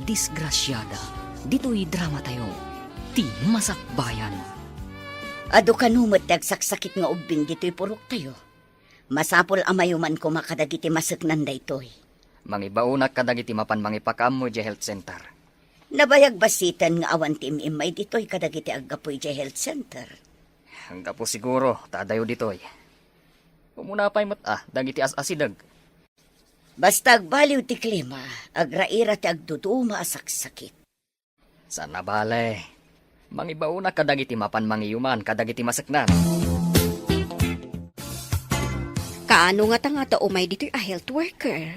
disgrasyada. Dito'y drama tayo. Ti masakbayan. Ado kanumot dagsaksakit nga ubing dito'y purok tayo. Masapol amayuman ko makadagiti masaknan daytoy. Mangibaunak kadagiti mapan mangipakam mo di health center. Nabayag basitan nga awan tim imay dito'y kadagiti aggapoy di health center. Hangga po siguro, tadayo dito'y. Umuna pa'y dagiti as-asidag. Basta agbaliw ti klima, agraira ti agduduma asaksakit. Sana bale. Mangibaunak kadagiti mapan mangiyuman kadagiti masaknan. Kaano nga tanga umay dito'y a health worker?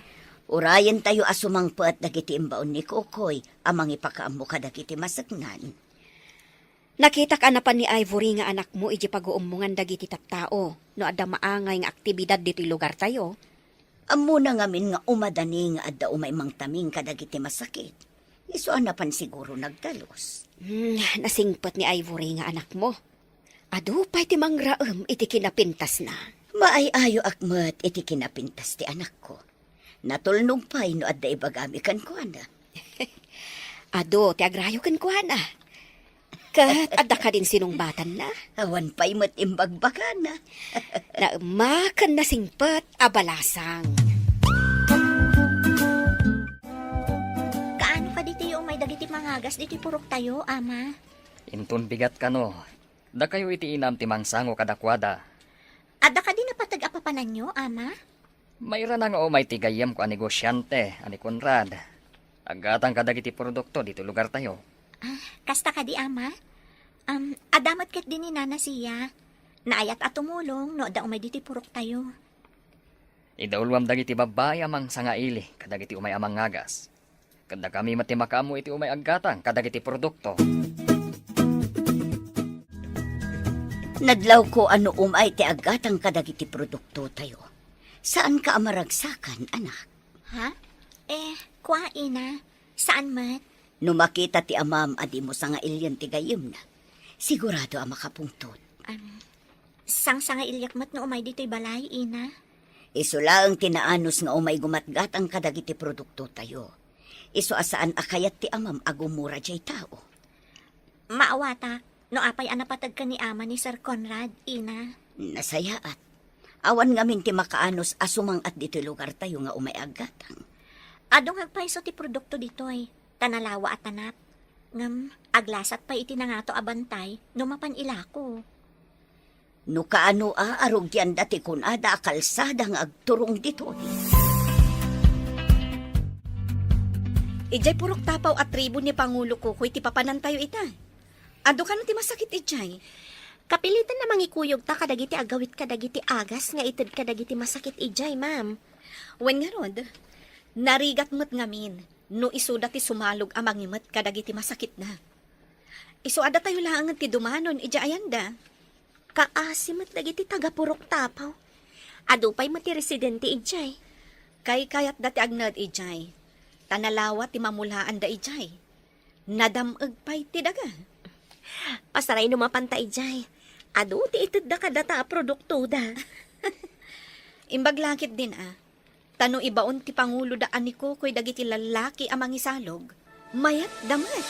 Urayan tayo asumangpo at dagiti imbaon ni Kokoy, amang ipakaammo ka dagiti masaknan. Nakita ka na pa ni Ivory nga anak mo iji pag-uumungan dagiti tattao no adda maangay nga aktibidad dito'y lugar tayo. Ammo na ngamin nga umadani nga adda umay mangtaming kadagiti masakit. Isuan na pan siguro nagdalos. Nasingpot ni Ivory nga anak mo. Ado pa'y ti mangraem iti kinapintas na. Maay-ayo akmat iti kinapintas ti anak ko. Natulnong pa'y no adda ibagamikan ko ana. Ado ti agrayo kan kuana. Kat adda ka din sinungbatan na. Awan pa'y matimbagbakan na. Naemakan na singpot abalasang. Kaano ka dito yung may dagiti mangagas dito purok tayo, ama? Intun bigat ka no. Da kayo iti inam ti mangsango kadakwada. Ada ka din napatag-apapanan nyo, ama? Mayra na nga may tigayam ko a negosyante, ani Conrad. Agatang kadagiti produkto dito lugar tayo. Kasta ka di, ama? Adamat kat din ni nana siya. Naayat at tumulong, no da umay dito purok tayo. Idaulwam dagiti babay amang sangaili, kadagiti umay amang ngagas. Kada kami matimakamu iti umay aggatang, kadagiti produkto. Nadlaw ko ano umay ti agatang kadagiti produkto tayo. Saan ka amaragsakan, anak? Ha? Kwa ina. Saan mat? No makita ti amam adi mo sa nga ilyan ti gayim na. Sigurado ang makapungtot. Sang-sanga ilyak mat no umay dito'y balay, ina. Isula ang tinaanos nga umay gumatgat ang kadagiti produkto tayo. Isu asaan akayat ti amam agumura jay tao. Maawata, no apay anapatag ka ni ama ni Sir Conrad, ina. Nasayaat. Awan ngamin ti makaanos asumang at dito lugar tayo nga umay agatang. Adong hagpaiso ti produkto dito'y. Tanalawa at tanap. Ngam, aglasat pa iti na nga to abantay, numapan ilako. No kaano arugyan dati kun ada kalsada nga agturong dito. Ijay purok tapaw at tribo ni Pangulo Kukoy ti papanan tayo ita. Ado ka ti masakit ijay. Kapilitan na mangikuyog ta kadagiti agawit kadagiti agas nga itid kadagiti masakit ijay, ma'am. Wen nga rod, narigat mo't ngamin, no isuda ti sumalog amang imet kadagiti masakit na. Isuada tayo lang ti dumanon ijay ayanda. Kaasimat dagiti taga-purok tapaw. Adupay mati residente ijay. Kay kayat dati agnad ijay. Tanalawa ti mamulaan da ijay. Nadamag pa'y ti daga. Pasaray numapanta ijay. Adu ti itid da kadata produkto da. Imbaglakit din Tano ibaon ti Pangulo da aniko ko'y dagiti lalaki amang isalog. Mayat damat.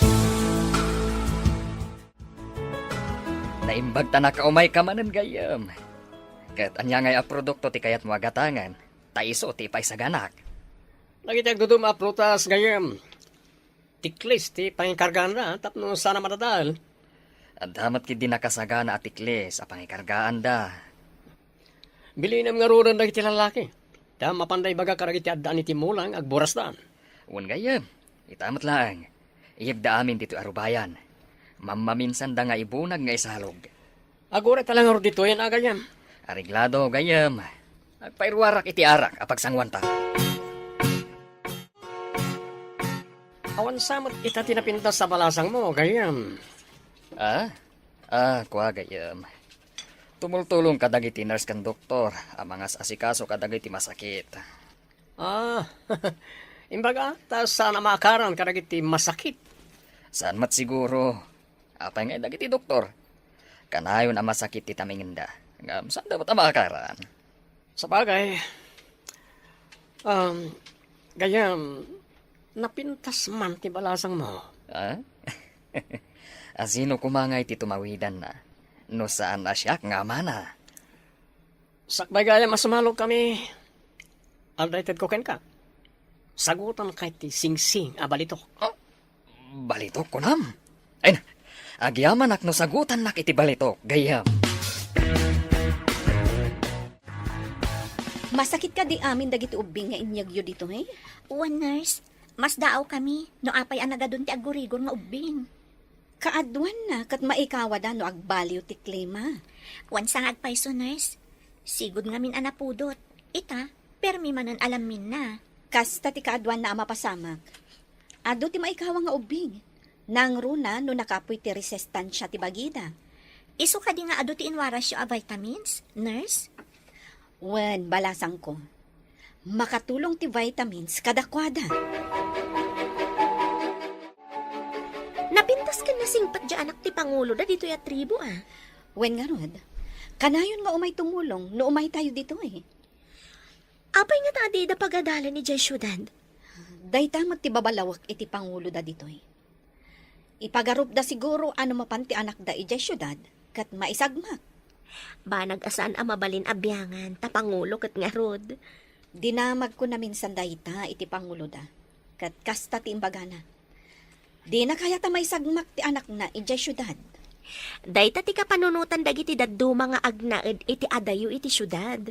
Naimbag ta na kaumay kamanan gayam. Kat anya ngay a produkto ti kayat mo agatangan, taiso ti paisaganak. Nagitag dudum prutas gayam. Tiklis ti pangikargaan na tapno sana matadal. Adamat ki di nakasagana at tiklis a pangikargaan da. Bilinam nga ruran dagiti lalaki. Ta mapanday baga karagiti addaan iti mulang agburasdan. Un gayam, itamat lang. Iyibda amin dito arubayan. Mamaminsan da nga ibunag nga isalog. Agure talang aro dito yan agayam. Ariglado gayam. Agpairwarak iti arak apag sangwanta. Awan samot kita tinapintas sa balasang mo gayam. Kuha gayam. Tumultulong kadagiti nurse kan doktor, amang asikaso kadagiti masakit. Imbaga, ta sana makaran kadagiti masakit. Saan mat siguro? Apay nga dagiti doktor. Kanayon ang masakit ti taminginda. Ngam, saan dapat ang makaran? Sa bagay, gayam, Napintas man ti balasang mo. Ha? Asino kumangay ti tumawidan na? No saan na siya nga mana? Sakbay gaya masumalog kami. Alrighted ko ken ka. Sagutan kay ti singsing abalitok. Balitok ko nam. Ay na, agyaman ak no sagutan nak iti balitok, gayam. Masakit ka di amin dagiti ubing nga inyagyo dito, eh? One nurse, mas daaw kami, no apay ang nagadun ti agurigor nga ubing. Kaadwan na, kat maikawada no agbaliw ti klima. Wan sang agpayso nurse, sigod nga min anapudot. Ita, permi manan alamin na. Kasta ti kaadwan na mapasamak. Ado ti maikawa nga ubing. Nang runa no nakapoy ti resestansya ti bagida. Iso ka di nga ado ti inwarasyo a vitamins, nurse? Wen, balasang ko. Makatulong ti vitamins kadakwada. Napintas ka na singpat dya anak ti Pangulo da dito ya tribo ah. Wen nga rod, kanayon nga umay tumulong no umay tayo dito eh. Apay nga tadi da pagadala ni Jay Syudad. Daytamot ti babalawak iti pangulo da dito eh. Ipagarup da siguro ano mapanti anak da ijay syudad kat maisagmak. Ba nag-asaan ang mabalin abyangan ta Pangulo kat nga rod. Dinamag ko na minsan dayta iti pangulo da kat kasta ti imbagana. Di na kaya ta maisagmak ti anak na ijay syudad. Dayta ti kapanunutan dagiti daduma nga agnaed iti adayo iti syudad.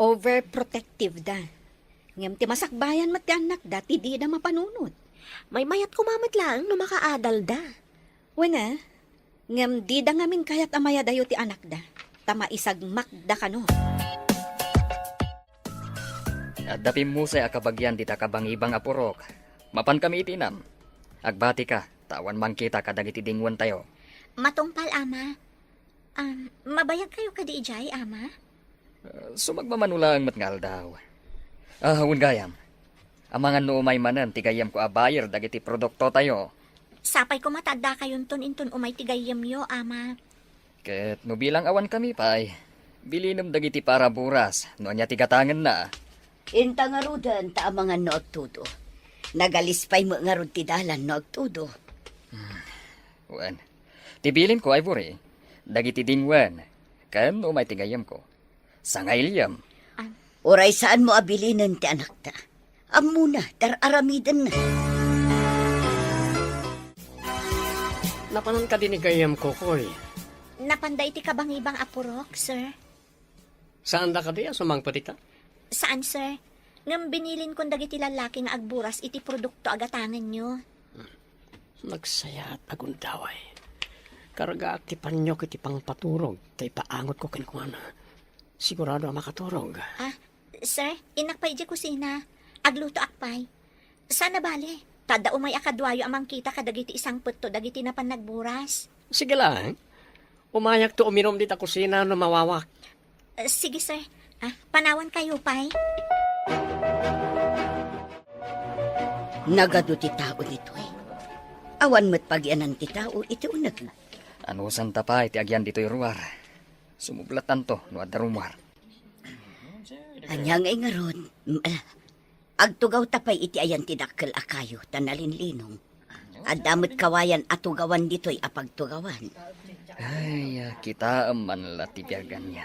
Overprotective da. Ngem ti masakbayan mat ti anak da ti di na mapanunot. May mayat kumamat lang no makaadal da. Wena, ngem di da ngamin kayat amaya dayo ti anak da. Tama isagmak da kano. At dapim musay akabagyan dita kabangibang apurok. Mapan kami itinam. Agbati ka, tawan man kita kadagiti dingwan tayo. Matungpal, ama. Mabayag kayo kadi ijay, ama? Sumagmamanulang matngal daw. Hawon gayam. Amangan no umay manan, tigayam ko abayar dagiti produkto tayo. Sapay ko matanda kayon inton umay tigayam yo, ama. Ket no bilang awan kami pay. Bilinam dagiti para buras, no anya tigatangan na. Inta nga rudan ta amangan no agtudo. Nagalispay mo nga rud ti dalan no agtudo. Wan. Tibilin ko ay buri. Dagiti dingwan. Kan umay tigayam ko. Sangailyam. Oray saan mo abilinan ti anak ta? Amuna, aramidan na. Napanan ka dinigayam ko, koy. Napanday ti kabangibang apurok, sir. Saan da ka diya sumangpatita? Saan, sir? Ngam binilin kong dagiti lalaki nga agburas iti produkto agatangan nyo. Nagsaya at agundaway. Karga ti panyok iti pangpaturog, tay paangot ko kinukuana. Sigurado ang makaturog. Sir, inakpay di kusina. Agluto akpay. Sana bale, tada umay akadwayo amang kita kadagiti isang putto dagiti na pan nagburas. Sige lang. Umayak to uminom dita kusina no mawawak. Sige, sir. Panawan kayo, pay. Nagado ti tao dito eh. Awan mo't pagyanan ti tao iti unag na. Anusan ta pa iti agyan dito'y ruwar. Sumublatan to, no adda rumwar. Anyang ay nga ron. Agtugaw tapay iti ayan tinakkel akayo, tanalinlinong. Adamot kawayan atugawan dito'y apagtugawan. Ay, kita man latibiagan niya.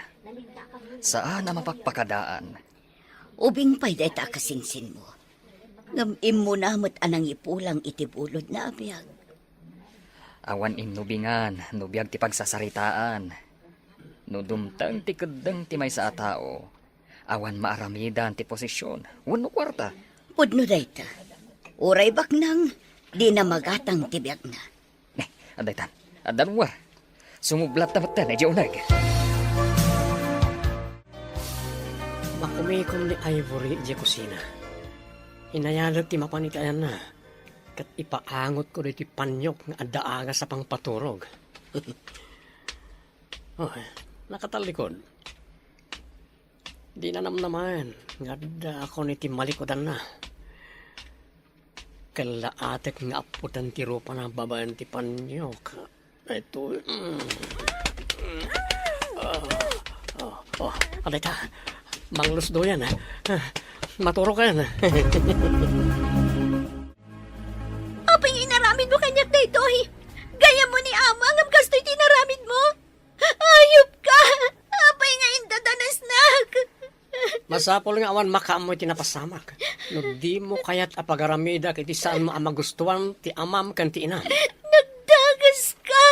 Saan na mapagpakadaan? Ubing pa'y dayta kasingsin mo. Ngam mo namot anang ipulang iti bulod na abiyag. Awan innubingan, nubiyag ti pagsasaritaan. No dumtang ti kedeng ti may sa tao. Awan maaramidan ti posisyon, wano kwarta. Pudno dayta. Uray bak nang, di na magatang tibiyag na. Adaytan, adan war. Sumublat tamat na, medyo unag. Makumikom ni Ivory di kusina. Inayalag ti mapanitayan na. Kat ipaangot ko iti panyok nga adaaga sa pangpaturog. Oh, nakatalikod. Di na naman. Nga da ako niti malikodan na. Kalaatek nga aputan ti rupa na babaan ti panyok. Ito. Alay ta. Manglus do yan. Maturo ka yan. tinaramid mo kanyak daytoy. Gaya mo ni ama, ngam kastoy tinaramid mo. Ayop ka! Apay nga indadanas nak. Masapol nga awan makaamoy tinapasamak. No di mo kayat apagaramida kiti saan mo ang magustuhan ti amam kan ti inam. Nagdagas ka!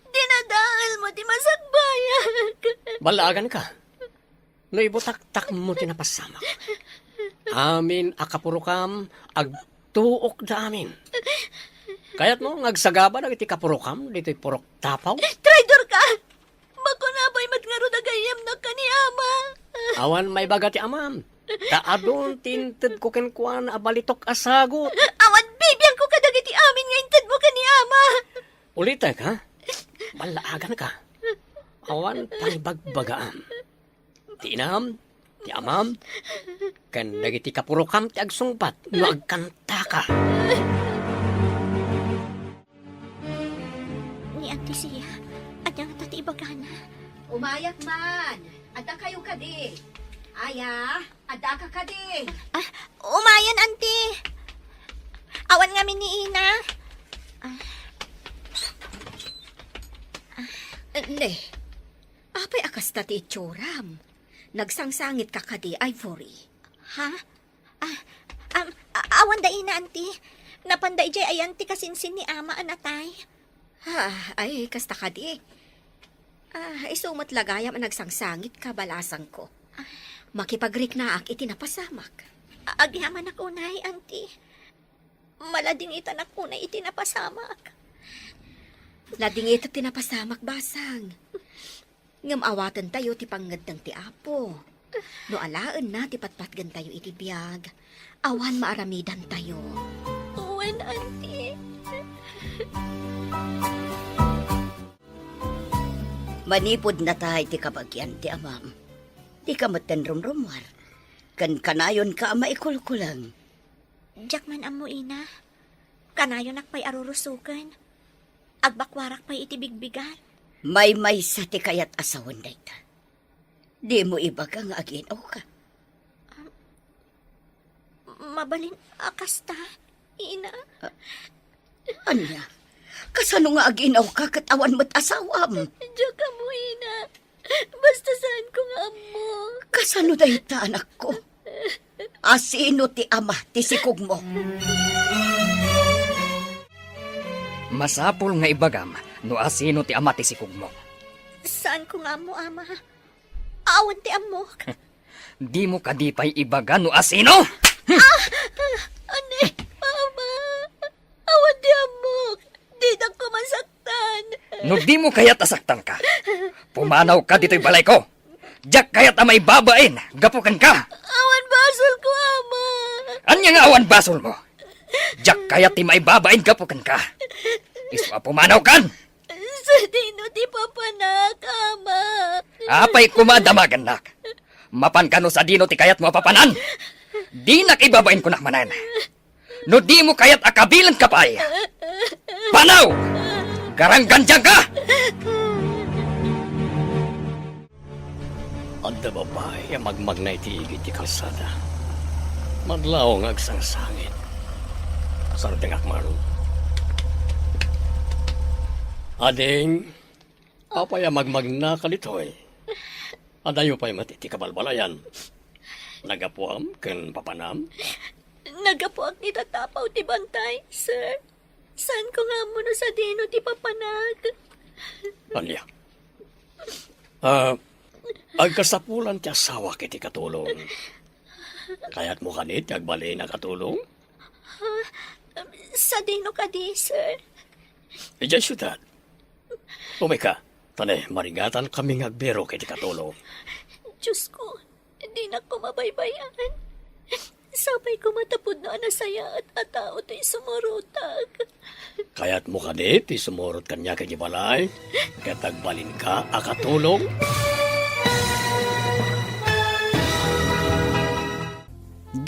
Dinadaal mo di masakbayag. Balagan ka. No ibutak-tak mo tinapasamak. Amin akapurukam agtuok da amin. Kayat mo ngagsagaba na iti kapurukam dito'y purok tapaw. Traidor ka! Bako na ba'y matngaro na gayam na ka ni ama? Awan may baga ti amam. Kaadon tinted ko kenkwan abalitok asagot. Awan bibiyang ko kadagiti amin nga intad mo ka ni ama. Ulita ka? Balaagan ka. Awan pang bagbagaan. Ti inam, ti amam, kan dagiti kapurukam ti agsungpat no agkanta ka. Ni Auntie Sia, at yung tati ibagana. Umayak man. Ada kayo kadi. Aya, ada ka kadi. Umayan, Auntie. Awan nga ni Ina. Ne, apay akas tati itsura. Nagsangsangit ka kadi, Ivory. Ha? Awan da Ina, Auntie. Napanday jay ay Auntie kasinsin ni Ama anatay. Ay, kasta kadi. Isumat lagayam ang nagsangsangit ka, balasang ko. Makipagrik na ak itinapasamak. Agyaman ako unay, Auntie. Malading itanak unay itinapasamak. Lading ito tinapasamak, basang. Ngamawatan tayo ti panggad ng ti Apo. No alaan na ti patpatgan tayo iti biyag. Awan maaramidan tayo. Uwan, Auntie. Manipod na tayo ti kabagyan ti amam. Di ka matan rumrumwar. Kan kanayon ka maikulkulang. Jakman amo Ina. Kanayon ak pa'y arurusukan. Agbakwarak pa'y itibigbigan. May sa ti kayat asawan dayta. Di mo ibaga nga aginaw ka. Mabalin akasta, Ina. Anya, kasano nga aginaw ka katawan mo't asawam? Diyak mo, Ina. Basta saan ko nga amo. Kasano dayta anak ko? Asino ti ama ti sikog mo? Masapol nga ibagam, no asino ti ama ti sikog mo. Saan ko nga amo, Ama? Awan ti amo. Di mo kadipay ibaga no asino? Ane, Ama. Awan ti amo. Di na ko masaktan. No di mo kaya't asaktan ka. Pumanaw ka dito'y balay ko. Diyak kaya't amay babain, gapukan ka. Awan basol ko, Ama. Anya nga awan basol mo? Diyak kaya't ti may babain, gapukan ka. Iswa pumanaw kan. Sa dino ti papanak, Ama. Apay kumadamagan nak. Mapan ka no sa dino ti kayat mo papanan. Di nakibabain ko nakmanan. No di mo kayat akabilan ka pa'y. Panaw! Garanggandyang ka! Adda babae magmagnay ti igit ti kalsada. Madlaw ng agsangsangit. Sardeng akmaro. Ading, apaya magmagna kalitoy. Adayo pa'y matiti kabalbalayan. Nagapuam ken papanam. Nagapuak ni tatapaw ti bantay, sir. Saan ko nga mo sa dino ti papanag? Anya. Agkasapulan ti asawa kiti katulong. Kaya't mo kanit agbali na katulong? Sa dino ka di, sir. Ijay syudad. Umika, tane marigatan kami agbero kiti katulong. Diyos ko, di na ko mabaybayan. Sabay ko matapod na anasaya at atao to'y sumurutag. Kaya't mo kanit isumurot kanya kay balay. Kaya't agbalin ka akatulong.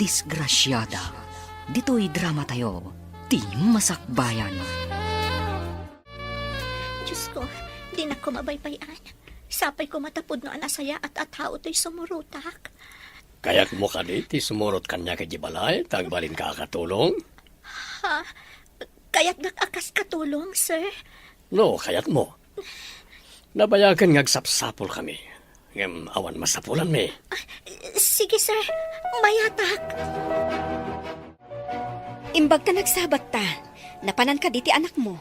Disgrasyada. Dito'y drama tayo. Di masakbayan. Diyos ko, di na ko mabaybayan. Sabay ko matapod na anasaya at atao to'y sumurutag. Kaya't mo kanit isumurot kanya kay balay. Tagbalin ka akatulong. Ha? Kaya't nakakas katulong, sir. No, kayat mo. Nabayagan ngagsapsapol kami. Ngem awan masapulan mi. Sige, sir. Mayatak. Imbag ta nagsabat ta, napanan ka diti anak mo.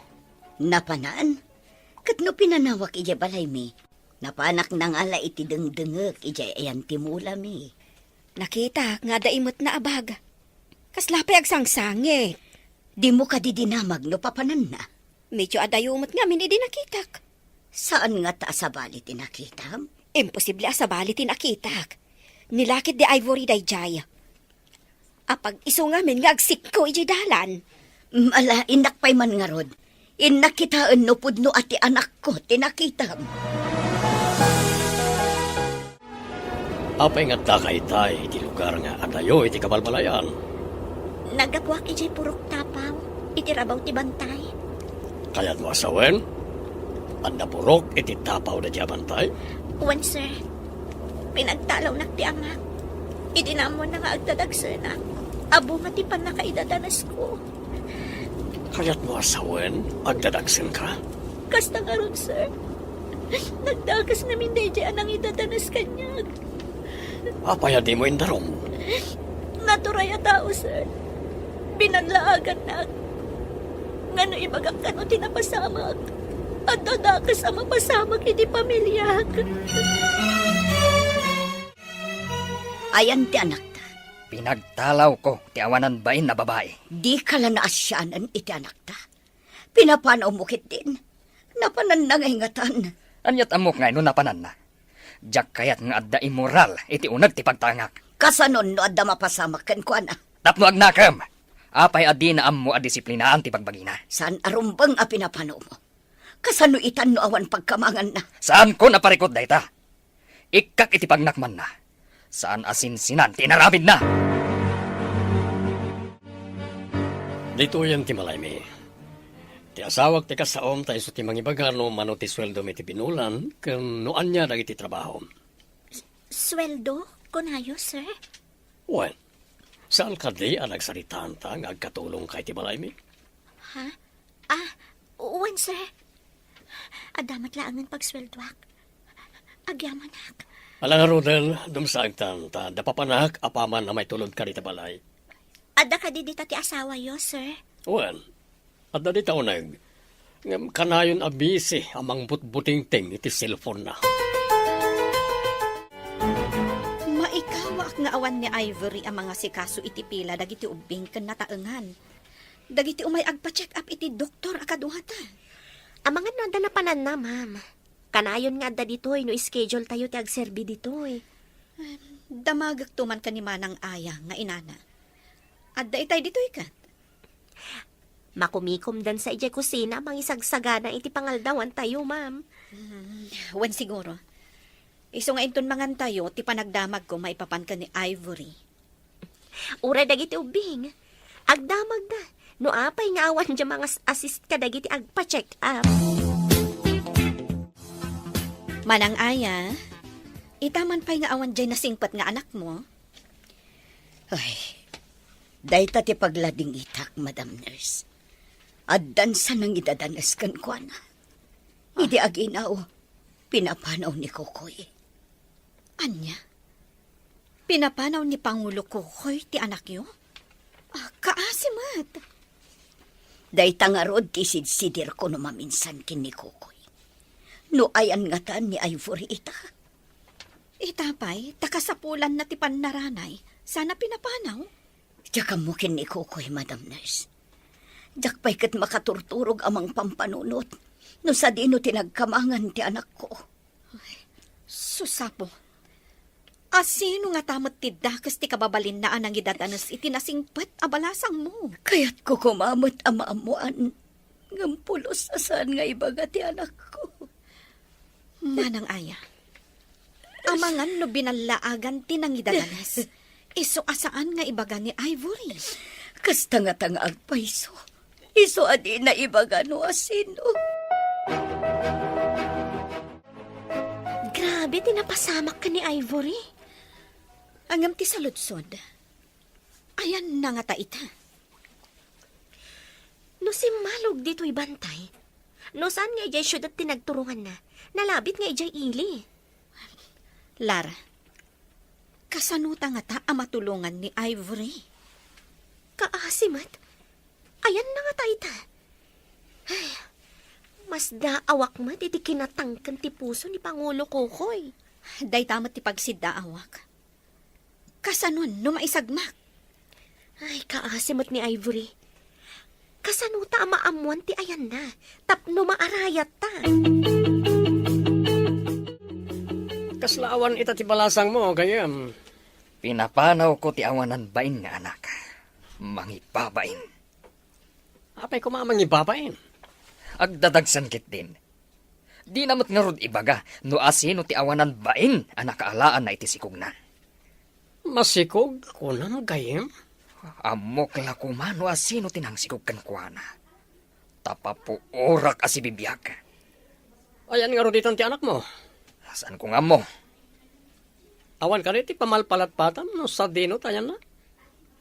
Napanan? Kat no pinanawak ija balay mi. Napanak na nga la iti dengdengek ija ayan timula mi. Nakita nga daimot na abag. Kaslapay agsangsangi. Di mo ka didinamag no papanan na. Medyo adayumot nga min idi nakitak. Saan nga ta sa bali tinakita? Imposible asabali tinakitak. Nilakit di Ivory dayjay. Apag iso nga min nga agsik ko iji dalan. Mala, inak pa'y man nga rod. Inak kitaan no pudno ati anak ko, tinakitam. Apay nga takay-tay iti lugar nga adayo iti kabalbalayan. Nagapuak ijay purok tapaw. Itirabaw ti bantay. Kaya't mo asawen? Ang napurok iti tapaw na diabantay? Wan, sir. Pinagtalaw na ti amak. Idinamon na nga agdadagsana. Abo nga ti panakaidadanas ko. Kaya't mo asawen? Agdadagsin ka? Kasta nga ron, sir. Nagdagas namin dayjay anang idadanas kanyag. Apay di mo indarom. Naturaya tao, sir. Binanlaagan na. Ngano ibagak kano tinapasamag. At dadakas ang mapasamag iti pamilyag. Ayan ti anak ta. Pinagtalaw ko ti awanan bain na babae. Di ka lang naasyanan iti anak ta. Pinapanaw mo kit din. Napanan na ngayngatan. Anyat amok nga no napanan na. Diyak kayat nga adda immoral iti unag ti pagtangak. Kasanon no adda mapasamak kan ko ana. Tapno agnakam. Apay adi na ammo a disiplinaan ti pagbagina. Saan arumbang a pinapanaw mo? Kasano itan no awan pagkamangan na. Saan ko naparikot dayta? Ikak iti pagnakman na. Saan asinsinan tinaramid na? Dito yan ti malaymi. Ti asawag ti kasaom tayo sa ti mangibagano mano ti sweldo mi ti binulan kan noan niya dagiti trabaho. Sweldo? Kunayo, sir? Well, saan ka di ang nagsaritaan ta nga agkatulong kay ti malaymi? Ha? Uwan, sir. Adamat laangan pagsweldoak. Agyamanak. Alang Rodel, dumsaag tan ta dapapanak apaman na may tulod ka dita balay. Ada ka di dita ti asawa yo, sir? Well, at na dita unag, ngam kanayon abisi amang butbuting-ting iti cellphone na. Maikawak nga awan ni Ivory ang mga sikaso iti pila dagiti ubing ken nataengan. Dagiti umay agpa-check up iti doktor akaduhata. Amangan na anda na panan na, ma'am. Kanayon nga adda ditoy no schedule tayo ti agserbi ditoy. Damagak tuman ka ni manang aya nga inana. Adda itay ditoy kat. Makumikom dan sa ijay kusina mangisagsagana iti pangaldawan tayo, ma'am. Wen siguro. Iso nga inton mangan tayo ti panagdamag ko maipapan ka ni Ivory. Ura dagiti ubing. Agdamag da. No apay nga awan dyan mga assist ka dagiti agpa-check up. Manang aya, itaman pa'y nga awan dyan nasingpat nga anak mo. Ay, dayta ti paglading itak, Madam Nurse. Addan sa nang idadanas kan ko na. Idi aginaw, pinapanaw ni Kokoy. Anya? Pinapanaw ni Pangulo Kokoy ti anak yo? Kaasimat. Dayta nga rod ti sidsidir ko no maminsan kin ni Kokoy. No ayan nga taan ni Ivory ita. Itapay, takasapulan na ti pannaranay. Sana pinapanaw. Tsaka mo kin ni Kokoy, Madam Nurse. Diyak pa'y kat makaturturog amang pampanunot. No sa dino tinagkamangan ti anak ko. Susapo. Asino nga tamot ti dakas ti kababalin na anang idadanas itinasingpet abalasang mo. Kaya't ko kumamot amaamuan. Ngampulos asan nga ibaga ti anak ko. Manang aya. Amangan no binalaagan ti nang idadanas. Iso asaan nga ibaga ni Ivory. Kasta nga tanga agpaiso. Iso adi na ibaga no asino. Grabe, tinapasamak ka ni Ivory. Angam ti saludsod. Ayan na nga ta ita. No si Malog dito'y bantay. No saan nga ijay syudad tinagturungan na. Nalabit nga ijay ili. Lara, kasanuta nga ta ang matulungan ni Ivory. Kaasimat. Ayan na nga taita. Ay, mas daawak mat iti kinatangkan ti puso ni Pangulo Kokoy. Day tamat ti pagsiddaawak. Kasanon no maisagmak. Ay, kaasimat ni Ivory. Kasanuta ang maamuan ti ayan na. Tapno maarayat ta. Kaslaawan ita ti balasang mo, gayam. Pinapanaw ko ti awanan bain nga anak. Mangibabain. Apay ko mamang ibabain. Agdadagsan kit din. Di namat nga rod ibaga, no asino ti awanan bain, anak kaalaan na iti sikog na. Masikog ko na gayam. Amok la kumano asino tinangsikog kan kuana. Tapapo orak asibibiyag. Ayan nga roditan ti anak mo. Saan ko nga mo? Awan ka rin ti pamalpalatpatan no sa dino tayan na.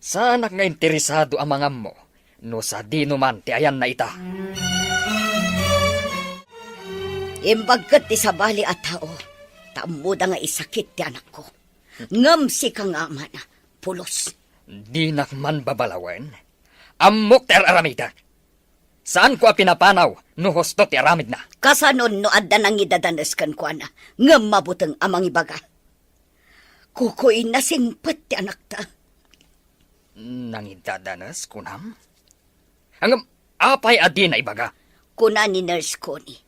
Sa anak nga interesado ang mga mo, no sa dino man ti ayan na ita. Imbagkat ti sabali at tao, tamuda nga isakit ti anak ko. Ngam si kang ama na, pulos. Di nakman babalawen. Amok ter aramida. Saan ko a pinapanaw, no hosto ti aramid na? Kasanon no adda nang idadanas kan ko na, ngam mabutang amang ibaga. Kukoy na singpet ti anak ta. Nangidadanas kunam? Ang apay adi na ibaga. Kuna ni Nurse Connie,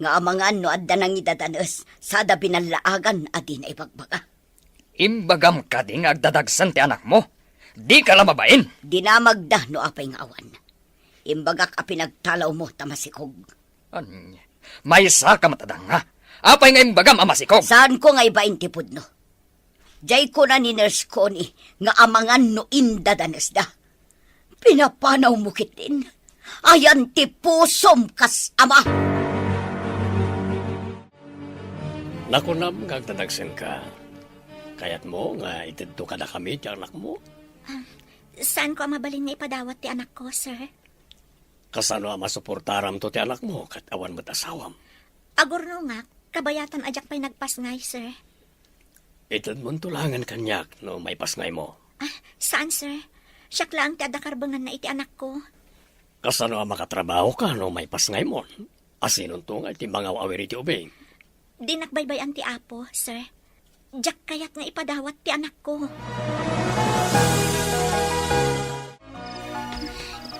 nga amangan no adda nang idadanas, sada binalaagan adi na ibagbaga. Imbagam ka ding agdadagsan ti anak mo. Di ka lamabain. Dinamagda no apay nga awan. Imbagak a pinagtalaw mo tamasikog. May sa ka matadang nga. Apay nga imbagam amasikog. Saan ko nga ibain ti pudno? Diyay ko na ni Nurse Connie nga amangan no indadanas da. Pinapanaw mo kitin. Ayan ti pusom kas ama. Nakunam gagdadagsin ka. Kayat mo nga itidto ka na kami ti anak mo. Saan ko ang mabalin nga ipadawat ti anak ko, sir? Kasano ang masuportaram to ti anak mo kat awan mo't asawam. Agurno nga, kabayatan ajak pa'y nagpasngay, sir. Itad mong tulangan kanyak no may pasngay mo. Saan, sir? Siyak lang ti adakarbangan na iti anak ko. Kasano ang makatrabaho ka no may pasngay mo. Asinon to nga iti mga awiri ti ubing. Di nakbaybayan ti apo, sir. Diyak kayat nga ipadawat ti anak ko.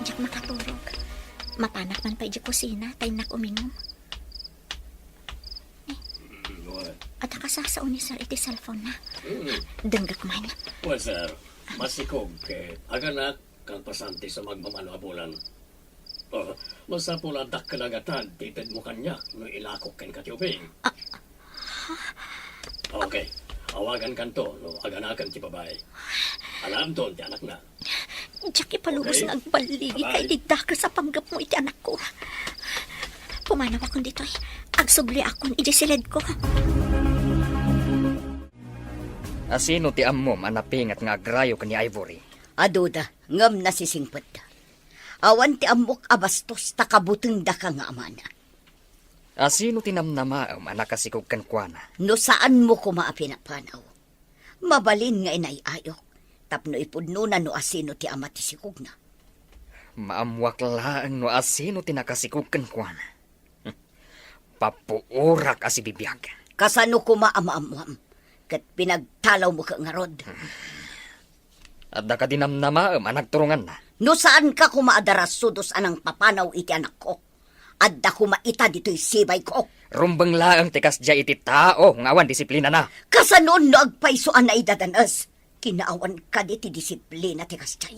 Diyak makaturog. Mapanak man pa iti kusina, tayo nak uminom. At nakasasao ni sir iti cellphone na. Denggak man. Well, sir, masikog kay aganak kang pasante sa magmamano abulan. Masapula dak kalagatan, titid mo kanyak no ilakok ken katiubing. Okay, awagan kanto no aganakan ti babae. Alam ton ti anak na. Diyak ipalubos Okay. ng agbaligi kay didakal sa panggap mo iti anak ko. Pumanaw akong dito agsubli akong iti silid ko. Asino ti ammo manapingat nga agrayo ka ni Ivory. Aduda, ngam na sisingpet da. Awan ti amok abastos takabuteng da ka nga amana. Asino tinamnamaam anak kasikog kan kuana. No saan mo kumaapinapanaw? Mabalin nga inayayok. Tapno ipudno na no asino ti ama ti sikog na. Maamwak laang no asino tinakasikog kan kuana. Papuurak asibibiyag. Kasano kumaamaamuam? Kat pinagtalaw mo ka nga rod. At da ka dinamnamaam anagturungan na. No saan ka kumaadaras sudos anang papanaw iti anak ko? Adda kumaita dito'y sibay ko. Rumbang laang tikas dya iti tao ngawan disiplina na. Kasanon no agpaisoan na idadanas. Kinaawan ka di ti disiplina ti kasjay.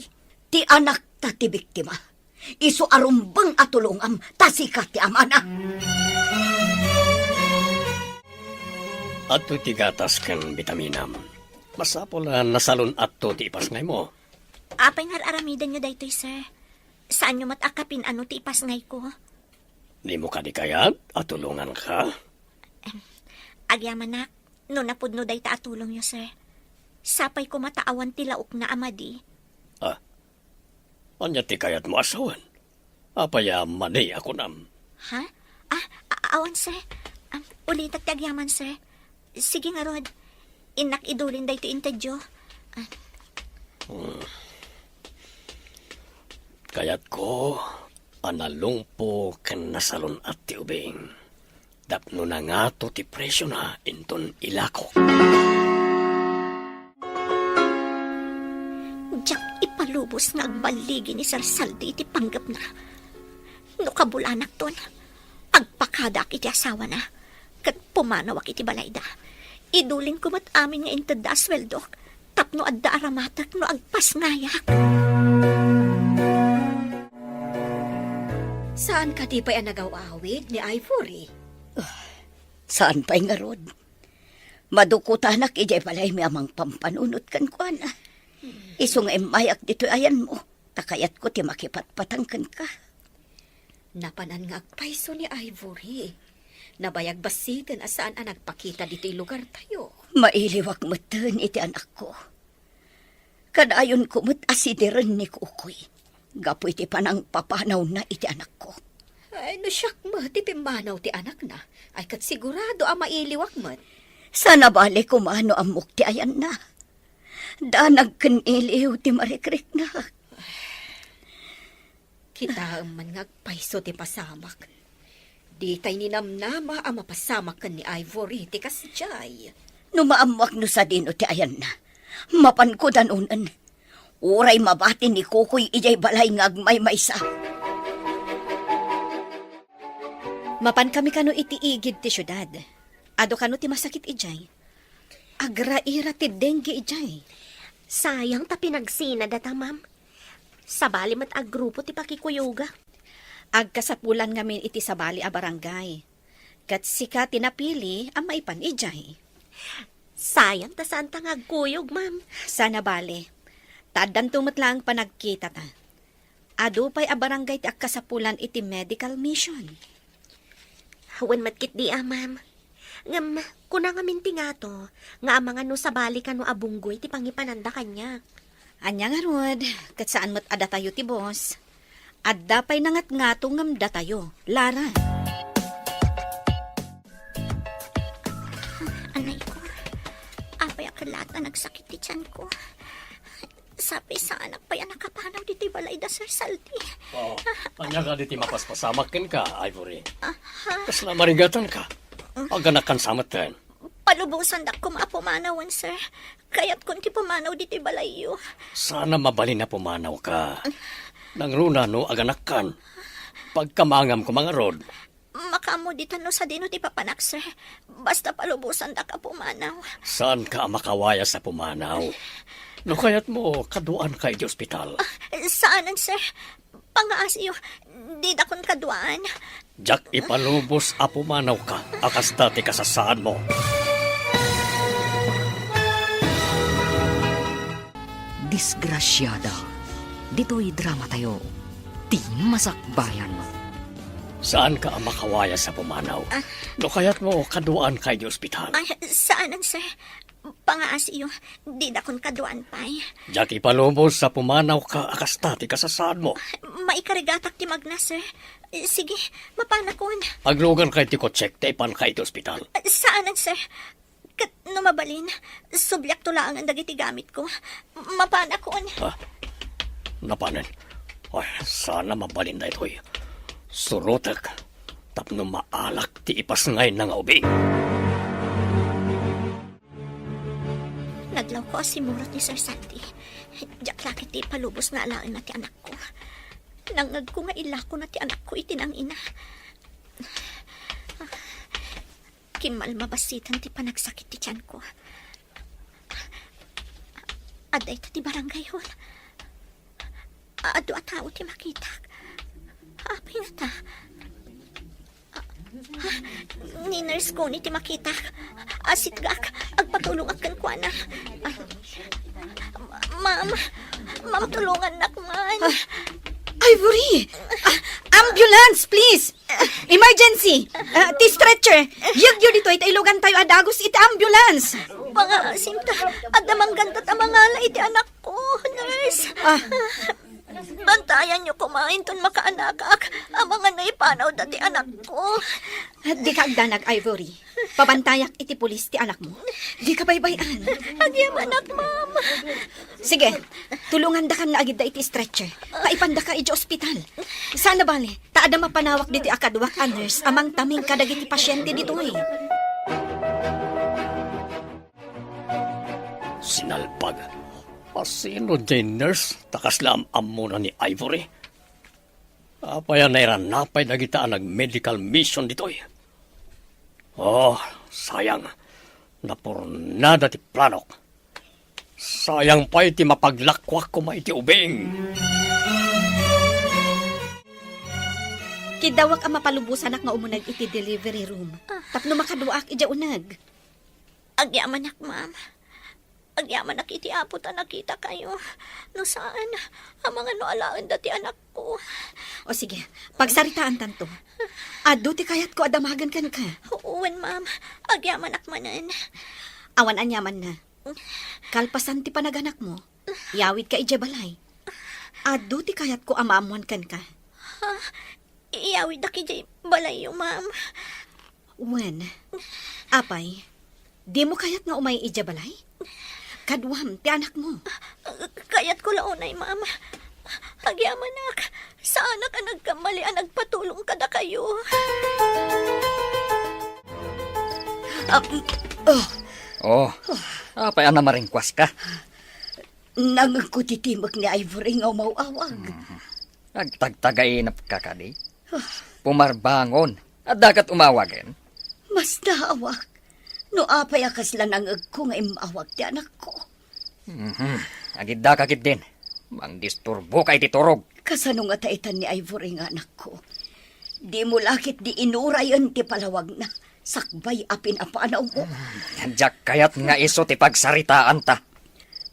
Ti anak ta ti biktima. Iso arumbang atulungam tasika ti amana. At to ti gatas ken bitaminam. Masapula nasalon at to ti ipasngay mo. Apay nga aramidan nyo daytoy, sir. Saan nyo matakapin ano ti ipasngay ko? Di mo ka di kayat at tulungan ka. Agyaman na, no napudno day ta atulong nyo, sir. Sapay ko mataawan ti laok na amadi. Anya ti kayat mo asawan. Apaya mani ako nam. Ha? Awan, sir. Ulit at tagyaman, sir. Sige nga, Rod. Inak idulin day to intadyo. Kaya't ko, analungpo kan nasalon at ti ubing. Dapno na nga to ti presyo na inton ilako. Diyak ipalubos nga agbaligi ni Sir Saldi iti panggap na. No kabulanak ton, agpakadak iti asawa na. Kat pumanawak iti balayda. Idulin ko mat amin nga intada asweldok. Tapno adda aramatak no agpas ngayak. Saan ka di pa'y nagaw-awid ni Ivory? Saan pa'y nga rod? Madukutanak ijay balay mi amang pampanunot kan ko na. Iso nga mayak dito ayan mo. Takayat ko ti makipatpatangkan ka. Napanan nga agpaiso ni Ivory. Nabayag basitin asaan ang nagpakita dito lugar tayo. Mailiwak matan iti anak ko. Kadayon ko mat asidiran ni Kukoy. Gapo iti panang papanaw na iti anak ko. Ay, no siyak mo, ti pimanaw ti anak na. Ay, kat sigurado ang mailiwak mo. Sana bali kumano ang mukti ayan na. Danag kaniliw ti marikrik na. Kita man nga paiso ti pasamak. Di tay ninamnama ang mapasamak kan ni Ivory ti kasjay. Numaamuak no sa dino ti ayan na. Mapan ko danunan. Uray mabati ni Kukoy ijay balay nga agmay maysa. Mapan kami kano iti igid ti syudad. Ado kano ti masakit ijay. Agraira ti dengue ijay. Sayang ta pinagsina data, ma'am. Sabali mat agrupo ti pakikuyoga. Agkasapulan ngamin iti sabali a barangay. Kat sika tinapili ang maipan ijay. Sayang ta saan ta ngagkuyog, ma'am. Sana bale. Tadan tumatlang panagkita ta. Ado pa'y a barangay ti agkasapulan iti medical mission. Hawan matkit di ma'am. Ngam, kuna nga minti nga to, nga ang mga no sabali ka no abunggoy ti pangipananda kanya. Anya nga rod, kat saan mo't ada tayo ti boss. Adda pa'y nangat nga to ngam da tayo, Lara. Anay ko, apay akalata nagsakit ti tiyan ko. Sabi sa anak pa yan nakapanaw dito balay da Sir Saldi. Oh, anya ka di ti mapaspasamakin ka, Ivory. Kas na marigatan ka. Aganakan samat ten. Palubusan da ko maapumanawan, sir. Kaya't kung ti pumanaw dito balayo. Sana mabali na pumanaw ka. Nang runa no aganakan. Pagkamangam ko mga rod. Makamo dito no sa dino ti papanak, sir. Basta palubusan da ka pumanaw. Saan ka makawaya sa pumanaw? No kaya't mo kaduan ka di ospital. Saanan, sir? Pangaasiyo, di da kon kaduaan. Jak ipalubos a pumanaw ka. Akas dati kasasaan mo. Disgrasyada. Dito'y drama tayo. Di masakbayan. Saan ka makawaya sa pumanaw? No kaya't mo kaduan ka di ospital. Ay, saanan, sir? Pangaasiyo, di da kon kaduaan pa'y. Jak ipalubos sa pumanaw ka. Akas dati kasasaan mo. Maikarigatak ti magna, sir. Sige, mapanakon. Aglugan kay ti kotsek, taipan kay ti ospital. Saanan, sir? Kat numabalin, subyak tulaan ang dagiti gamit ko. Mapanakon. Napanin. Ay, sana mabalin na ito'y. Surutek. Tapno maalak ti ipas ngayon ng ubing. Naglaw ko si Murot ni Sir Sandy. Diyak lakit ti palubos na alaan na ti anak ko. Nangag ko nga ilako na ti anak ko itinang ina. Kimal mabasitan ti panagsakit ti tiyan ko. Aday ta ti barangay hol. Ado at tao ti makita. Apay na ta. Ni nurse ko ni ti makita. Asit gak, agpatulong akan ko na. Ma'am, tulungan nak man. Ivory! Ambulance, please! Emergency! Ti stretcher! Yagyo dito, itailugan tayo adagos iti ambulance! Pangasim ta, at damang ganda tamangala iti anak ko, nurse. Bantayan niyo kumain ton makaanagak. Ang mga naipanaw dati anak ko. Di ka agdanag, Ivory. Pabantayak iti pulis ti anak mo. Di ka baybayan. Agyam anak, ma'am. Sige, tulungan da kan na agid da iti stretcher. Paipanda ka iti ospital. Sana bali, taada mapanawak diti akadwak a nurse amang taming kadagiti pasyente dito eh. Sinalpag. Asino dyan, nurse? Takaslam amuna ni Ivory. Apaya na iran napay nagita nag-medical mission dito eh. Oh, sayang. Napurnada ti planok. Sayang pa iti mapaglakwak ko iti ubing. Kidawak ang mapalubusan nga umunag iti delivery room. Tapno makaduak ija unag. Agyam anak, ma'am. Agyam anak iti apot a nakita kayo. No saan? Ang mga noalaan dati anak ko. O sige, pagsaritaan tanto. Ado ti kayat ko adamagan kan ka. Uwan, ma'am. Agyam anak manan. Awan anyaman na. Kalpasan ti panaganak mo. Yawid ka ija balay. Ado ti kayat ko amaamuan kan ka. Iyawid na kijay balayo, ma'am. Wen, apay, di mo kayat nga umay ija balay? Kadwam, ti anak mo. Kayat ko launay, ma'am. Agyam anak. Saan ka nagkamali ang nagpatulong kada kayo? Oh, apay ana maringkwas ka. Nangagkutitimag ni Ivory nga umawawag. Nagtagtagainap ka kadi. Pumarbangon. At dagat umawagan. Mas naawag. No apay akas lang ang ko nga imawag ti anak ko. Agid da kakit din. Mang disturbo kay titurog. Kasano nga taitan ni Ivory nga anak ko. Di mo lakit di inurayan ti palawag na. Sakbay apin apanaw mo. Diyak kayat nga iso ti pagsaritaan ta.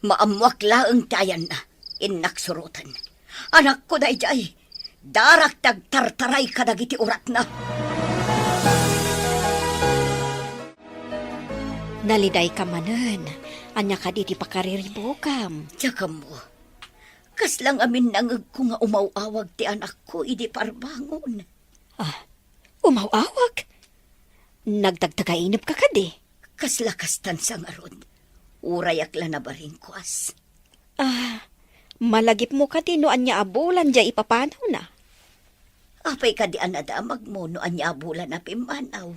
Maamwak laang tayan na. Inaksurutan. Anak ko day jay. Darak tagtartaray kadagiti urat na. Naliday ka manan. Anya ka di pakariribokam. Tsaka mo. Kas lang amin nangag ko nga umawawag ti anak ko idi parbangon. Umawawag? Nagtagtagainip ka kadi. Kas lakas tansang aron. Urayak la na baringkwas. Malagip mo ka no anya abulan dya ipapanaw na. Apay ka di anadamag mo no anya bulan na pimanaw.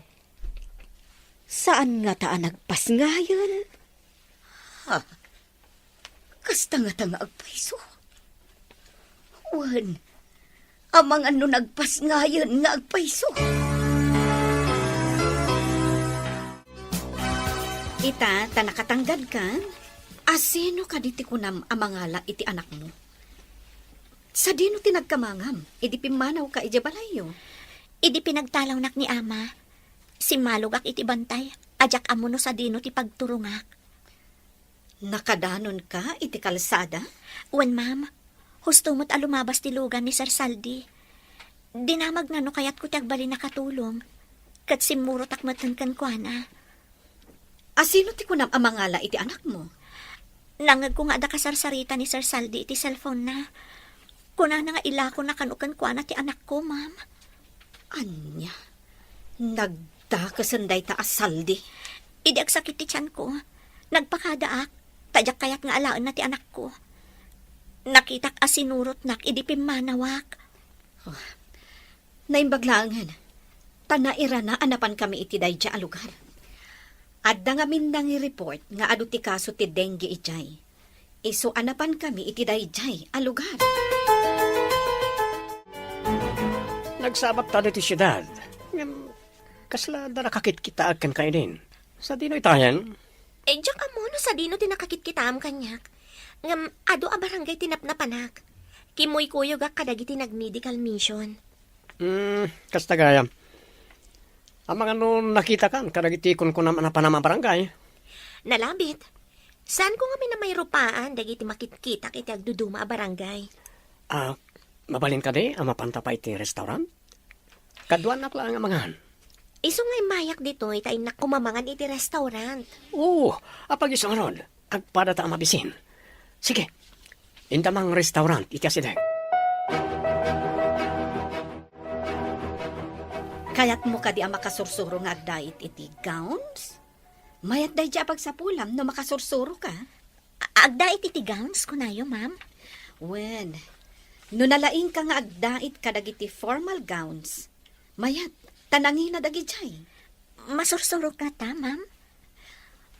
Saan nga taan nagpas ngayon? Kas tanga-tanga agpaiso. Wan, amang ano nagpas ngayon nga agpaiso. Ita, tanakatanggad ka? Asino ka diti kunam amangala iti anak mo? Sa dino tinagkamangam, idi pimanaw ka iti balayo. Idi pinagtalaw nak ni ama. Si malugak iti bantay. Ajak amuno sa dino ti pagturungak. Nakadanon ka iti kalsada? Wan, ma'am. Husto mo't alumabas ti lugan ni Sir Saldi. Dinamag na no kayat ko tiagbali nakatulong. Kat simuro takmatan kan kwa na. Asino ti kunam amangala iti anak mo? Nangag ko nga da kasarsarita ni Sir Saldi iti cellphone na. Kuna na nga ilako na kanukan kwa na ti anak ko, ma'am. Anya, nagdakasanday ta asaldi. Idi agsakit ti tiyan ko. Nagpakadaak. Tadyak kayat nga alaan na ti anak ko. Nakitak asinurot nak, idi pimanawak. Naimbaglangan, tanaira na anapan kami iti dayja a lugar. Adda nga mindang report nga adu ti kaso ti dengue ijay. Iso anapan kami iti dayjay a lugar. Nagsabat tayo ti siyudad. Kasla da nakakit kita akan kayo din. Sa dino'y tayan, Diyak amono sa dino tinakakit kita am kanyak. Ngam, ado a barangay tinapnapanak. Kimoy kuyo gak kadagiti nag-medical mission. kastagaya. Ang mga nakita kan, kadagitikon ko naman na panama barangay. Nalabit. Saan ko nga na may rupaan dagiti makit-kita kiti agduduma a barangay. Mabalin ka di, mapanta pa iti restaurant? Kaduan na lang ang mangan. Iso nga'y mayak dito, itay na kumamangan iti restaurant. Oo, apag isang ron, agpada ta mabisin. Sige, indamang restaurant, iti asideg. Kayat mo ka di ang makasursuro nga agdait iti gowns? Mayat day di pagsapulam no makasursuro ka? Agda iti gowns ko na ma'am. Wen, no nalaing ka nga agdait kadagiti formal gowns, mayat, tanangin na dagijay. Masursuro ka ta, ma'am.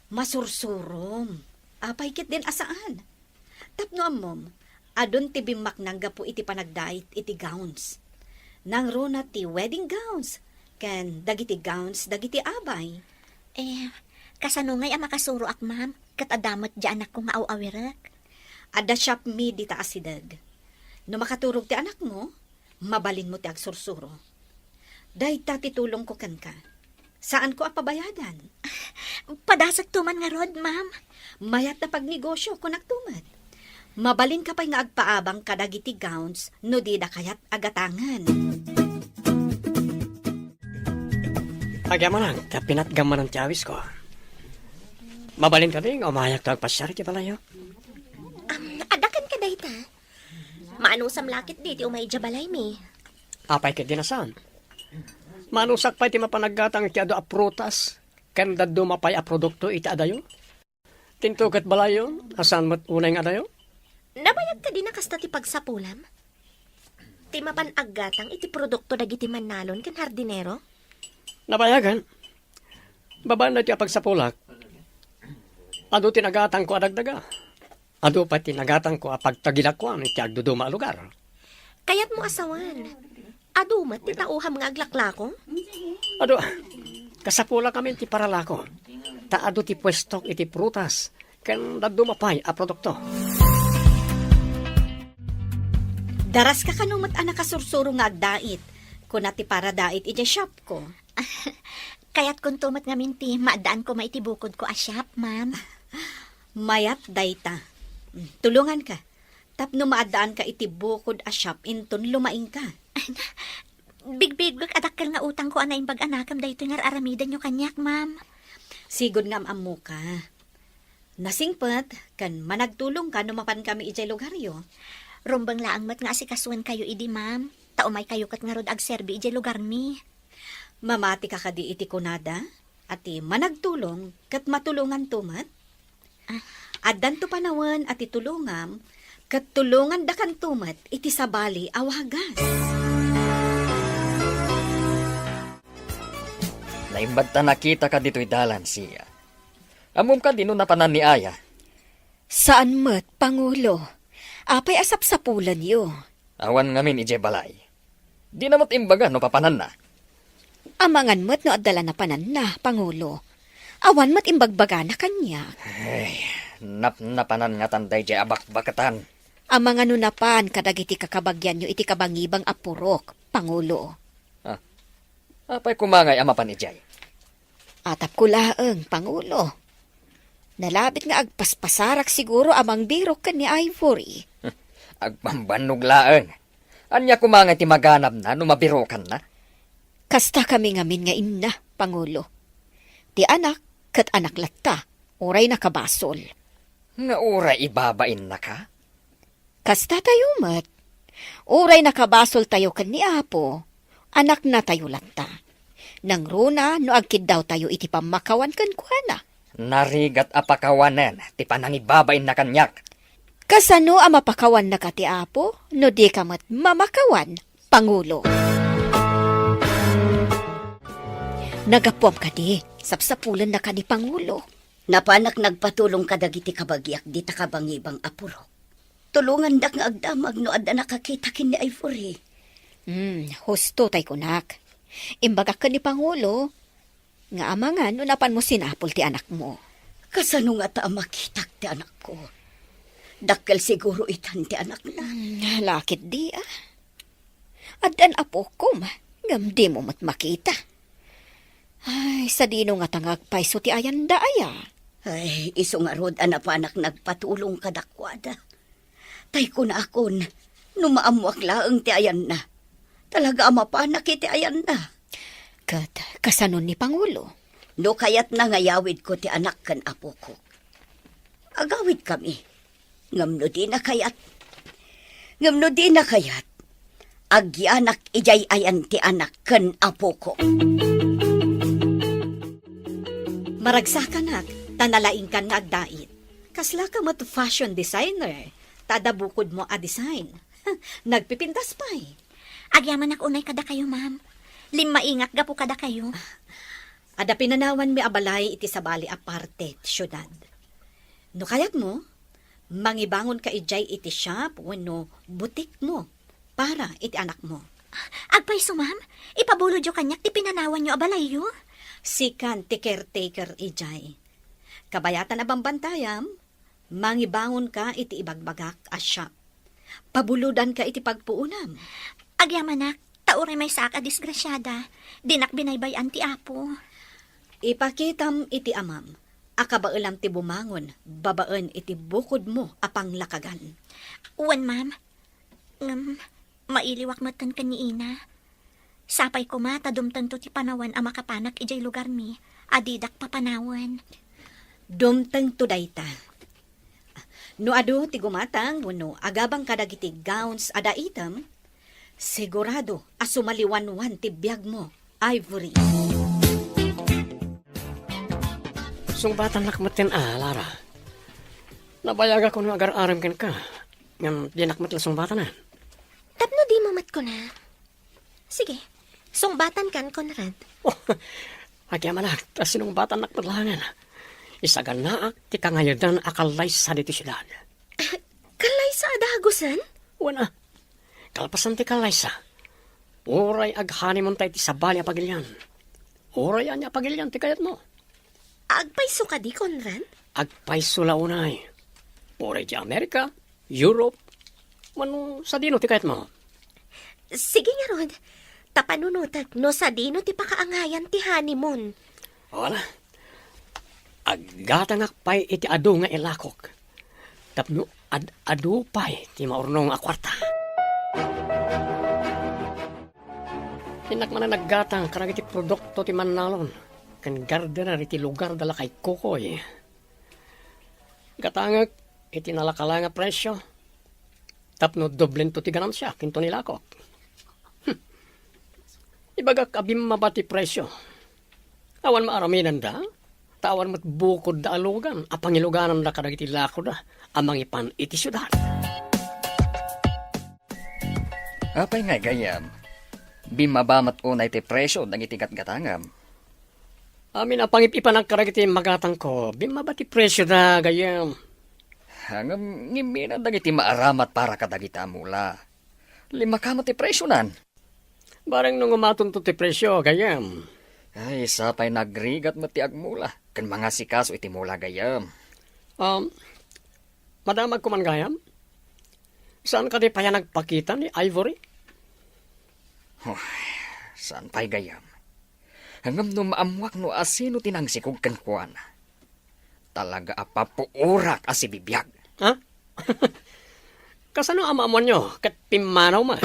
Masursurom. Apay kit din asaan. Tapno amom, adon ti bimak nang gapu iti panagdait iti gowns. Nang runa ti wedding gowns, ken dagiti gowns dagiti abay. Kasanungay ang makasuro ak, ma'am. Kat adamot di anak ko nga aw-awirak. Ada shop mi di ta asidag. No makaturog ti anak mo, mabalin mo ti agsursuro. Day ta titulong ko kan ka. Saan ko apabayadan? Padasag tuman nga rod, ma'am. Mayat na pagnegosyo kung nagtumat. Mabalin ka pa'y nga agpaabang kadagiti gowns no di da kayat agatangan. Agyaman lang, pinatgaman ng tiyawis ko. Mabalin ka din, umayak to agpasyar, di balayo. Adakan ka dayta. Maanusam lakit di, ti umay jabalay mi. Apay ka din asan. Manusak pa iti mapanaggatang iti ado a prutas, ken daddo mapay a produkto iti adayo. Tintukat balayo, asan mat unay nga adayo? Nabayag ka din na kasta ti pagsapulam? Ti mapanaggatang iti produkto dagiti manalon ken hardinero? Nabayagan. Babaan na ti apagsapulak. Ado tinagatang ko adagdaga. Ado pa tinagatang ko apagtagilakwan iti agduduma a lugar. Kayat mo asawan. Adumat ti tauham nga aglaklako? Ado, kasapula kami ti paralako. Taado ti pwestok iti prutas. Ken daddo mapay a produkto. Daras ka kanumat anak kasursuro nga agdait. Kuna ti para dait iti shop ko. Kaya't kung tumat nga minti, maadaan ko maitibukod ko a shop, ma'am. Mayat dayta. Tulungan ka. Tapno maadaan ka iti bukod a shop inton lumaing ka. Bigbig adakkel nga utang ko anay bag anakam dayto nga aramidan nyo kanyak, ma'am. Sigod nga amamu ka. Nasingpet, kan managtulong ka numapan kami ijay lugaryo. Rumbang laang mat nga asikasuan kayo idi, ma'am. Taumay kayo kat nga rod agserbi ijay lugar mi. Mamati ka kadi iti kunada, ati managtulong, kat matulungan tumat. Addan to panawan ati tulungam, kat tulungan dakan tumat iti sabali awagas. Naimbad ta nakita ka dito'y dalan siya. Amom ka dino napanan ni Aya. Saan mat, Pangulo? Apay asap sa pulan yo. Awan ngamin ije balay. Di na imbaga no papanan na. Amangan mat no adala na panan na, Pangulo. Awan mat imbagbaga na kanya. Ay, napanan nga tanday je abak-bakatan. Amangan no napan kadagiti kakabagyan nyo iti kabangibang apurok, Pangulo. Apay kumangay amapan ijay. Atap ko laeng, Pangulo. Nalabit nga agpaspasarak siguro amang birok ka ni Ivory. Agpambanog laeng. Anya kumangay ti maganap na no mabirokan na. Kasta kami ngamin nga inna, Pangulo. Ti anak, kat anak latta, oray nakabasol. Nga oray ibabain na ka? Kasta tayo mat. Oray nakabasol tayo kan ni Apo, anak na tayo latta. Nang runa, no agkid daw tayo iti pamakawan kan kuana. Narigat apakawanan, ti panangibabain na kanyak. Kasano ang mapakawan na ka ti Apo, no di ka mat mamakawan, Pangulo. Nagapuam ka di, sapsapulan na ka ni Pangulo. Napanak nagpatulong kadagiti kabagyak di takabangibang apuro. Tulungan dak nga agdamag no adda nakakita kin ni Ivory. Husto tay kunak. Imbagak ka ni Pangulo, nga amangan no napan mo sinapol ti anak mo. Kasano nga ta makitak ti anak ko. Dakkel siguro itan ti anak na. Lakit di Adan apo kum, ngam di mo mat makita. Ay, sa dino nga tangag paiso ti ayan da aya. Ay, iso nga rod anapanak nagpatulong kadakwada. Tay ko na akon, numaamuak laeng ti ayan na. Talaga amapanak iti ayan na. Kat, kasanon ni Pangulo. No kayat na ngayawid ko ti anak kan apo ko. Agawid kami. Ngamno di na kayat. agyanak ijay ayan ti anak ken apo ko. Maragsakan tanalaing kan nga agdait. Kasla ka mat fashion designer. Tadabukod mo a design. Nagpipintas pa eh. Agyaman unay kada kayo, ma'am. Limaingak gapo kada kayo. Ada pinanawan mi abalay iti sabali aparte ti syudad. No kayat mo, mangibangon ka ijay iti shop wenno butik mo para iti anak mo. Agpaiso, ma'am. Ipabulod yo kanyak ti pinanawan yo abalay yo. Sikan ti caretaker ijay. Kabayatan na bantayam, mangibangon ka iti ibagbagak a shop. Pabuludan ka iti pagpuunam. Agyamanak, tauri may saka disgrasyada. Dinak binaybayan ti apo. Ipakitam iti amam, akabailam ti bumangon, babaan iti bukod mo apang lakagan. Uwan, ma'am. Mailiwak matan ka ni ina. Sapay ko mata dumtan to ti panawan ang makapanak ijay lugar mi. Adidak papanawan. Dumteng to dayta. No ado ti gumatang wenno agabang kadagiti gowns ada item, sigurado asumaliwanwan ti biag mo, Ivory. Sungbatan nakmatin Lara. Nabayag ako nung agar-aram ken ka. Ngam di nakmat la sungbatan na. Tapno di mamat ko na. Sige, sungbatan kan, Conrad. Oh, agyaman tas sinungbatan nakmatlangan. Isagan na ti kangayadan akalay sa dito sila. Kalay sa adagusan? Wana, kalpasan ti kalay sa. Oray aghani mo tayo ti sabali a pagilyan. Oray anya pagilyan ti kayat mo. Agpaiso ka di, Conrad? Agpaiso launay. Oray ti Amerika, Europe, mano sa dino ti kayat mo. Sige nga, Rod. Tapanunutat no sa dino ti pakaangayan ti honeymoon. Wala. Aggatangak pay iti adu nga ilakok. Tapno adu pay ti maurnong a kwarta. Tinak man na naggatang karag iti produkto ti Manalon. Kan gardener iti lugar dala kay Kukoy. Gatangak iti nalakala nga presyo. Tapno doblen to ti ganansya kinto nilakok. Ibagak abim mabati presyo. Awan maaraminan da. Tawan mat bukod da alugan. Apangiluganan da kadag iti lako da. Amang ipan iti syudad. Apay nga gayam. Bimabamat unay ti presyo dang iti gatgatangam. Amin apangipipan ang kadag iti magatang ko. Bimabati presyo da gayam. Hangam ngimina dang iti maaramat para kadagita mula. 5 kamat ti presyo nan. Barang nung umatun to ti presyo gayam. Ay, sapay nagrigat mati agmula. Kan mga sikaso iti mula gayam. Madamag ko man gayam? Saan ka di pa yan nagpakita ni Ivory? Saan pa'y gayam? Hangam no maamwak no asino tinangsikog kankwan. Talaga apapuurak asi bibiyag. Ha? Kasano amamon nyo? Kat pimanaw man.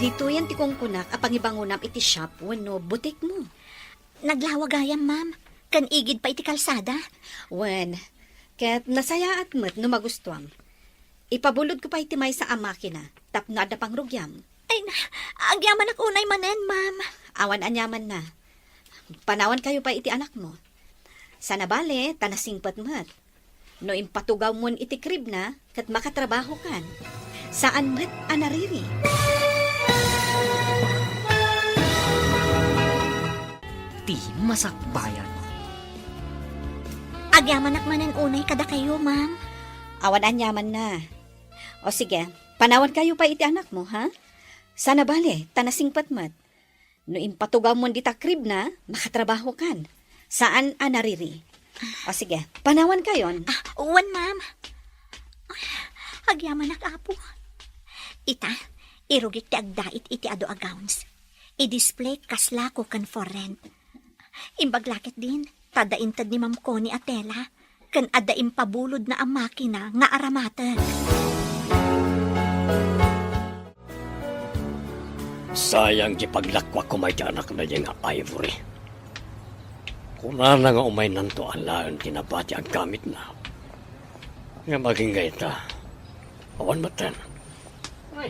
Dito yan ti kongkunak apangibangunam iti shop wenno butik mo. Naglawagayam, ma'am. Kan igid pa iti kalsada. Wen, ket nasayaat met no magustuam. Ipabulod ko pa iti may sa amakina, tapno ada pang rugyam. Ay, agyaman ako unay manen, ma'am. Awan anyaman na. Panawan kayo pa iti anak mo. Sana bale, tanasingpat met. No impatugaw mo iti krib na, kat makatrabaho kan. Saan met anariri? Ti masakbayan. Agyaman manen unay kada kayo, ma'am. Awan anyaman na. O sige, panawan kayo pa iti anak mo, ha? Sana bale, tanasingpat met. No impatugaw mo dita krib na, makatrabaho kan. Saan anariri? O sige, panawan kayon. Uwan, ma'am. Agyaman apo. Ita, irugit ti agdait iti ado a gowns. I-display kasla ko kan for rent. Imbaglakit din, tadaintad ni Ma'am Connie Atela, kan adaim pabulod na ang makina nga aramatan. Sayang di paglakwa ko may anak na yung Ivory. Kuna na nga umay nanto alaan tinabati ang gamit na. Nga maging gayta, Awan matan. Ay,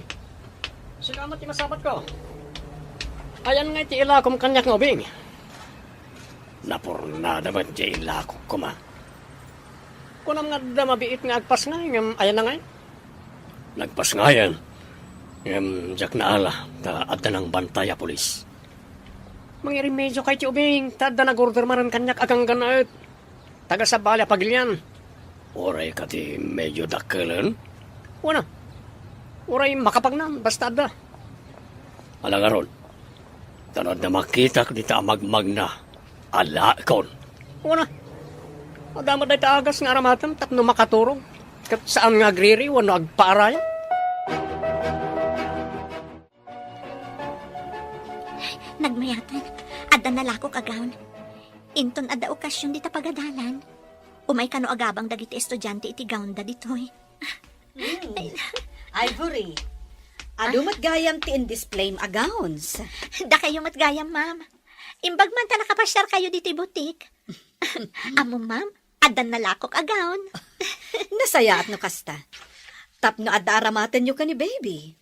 salamat ti masabat ko. Ayan nga iti ilakom kanyak nga ubing. Napurnada ba ti ilakom ko ma? Kunam nga da mabiit nga agpas nga, ayan na nga. Nagpas nga yan. Jak na ala, ta adda ng bantaya polis. Mga remedyo kay ti ubing, ta adda nag-order maran kanyak agang ganaet. Taga sa bala pagilyan. Oray ka ti medyo dakkelan. Wala. Oray makapagnan, basta adda. Alagaron, tanod na makita ko dita magmag na. Ala, ikon. Wala. Adamad na itaagas nga aramatan, tapno makaturong. Kat saan nga agriri, wano agpaaraya. Nagmayatan, adda nalakok agawn. Inton adda okasyon dita pagadalan. Umay kano agabang dagiti estudyante iti gown da ditoy. Ivory, adumat gayam ti in-display agawns. Da kayo matgayam, ma'am. Imbag man ta nakapasyar kayo diti butik. Amo, ma'am, adda nalakok agawn. Nasaya at no kasta. Tapno adda aramatan nyo ka ni baby.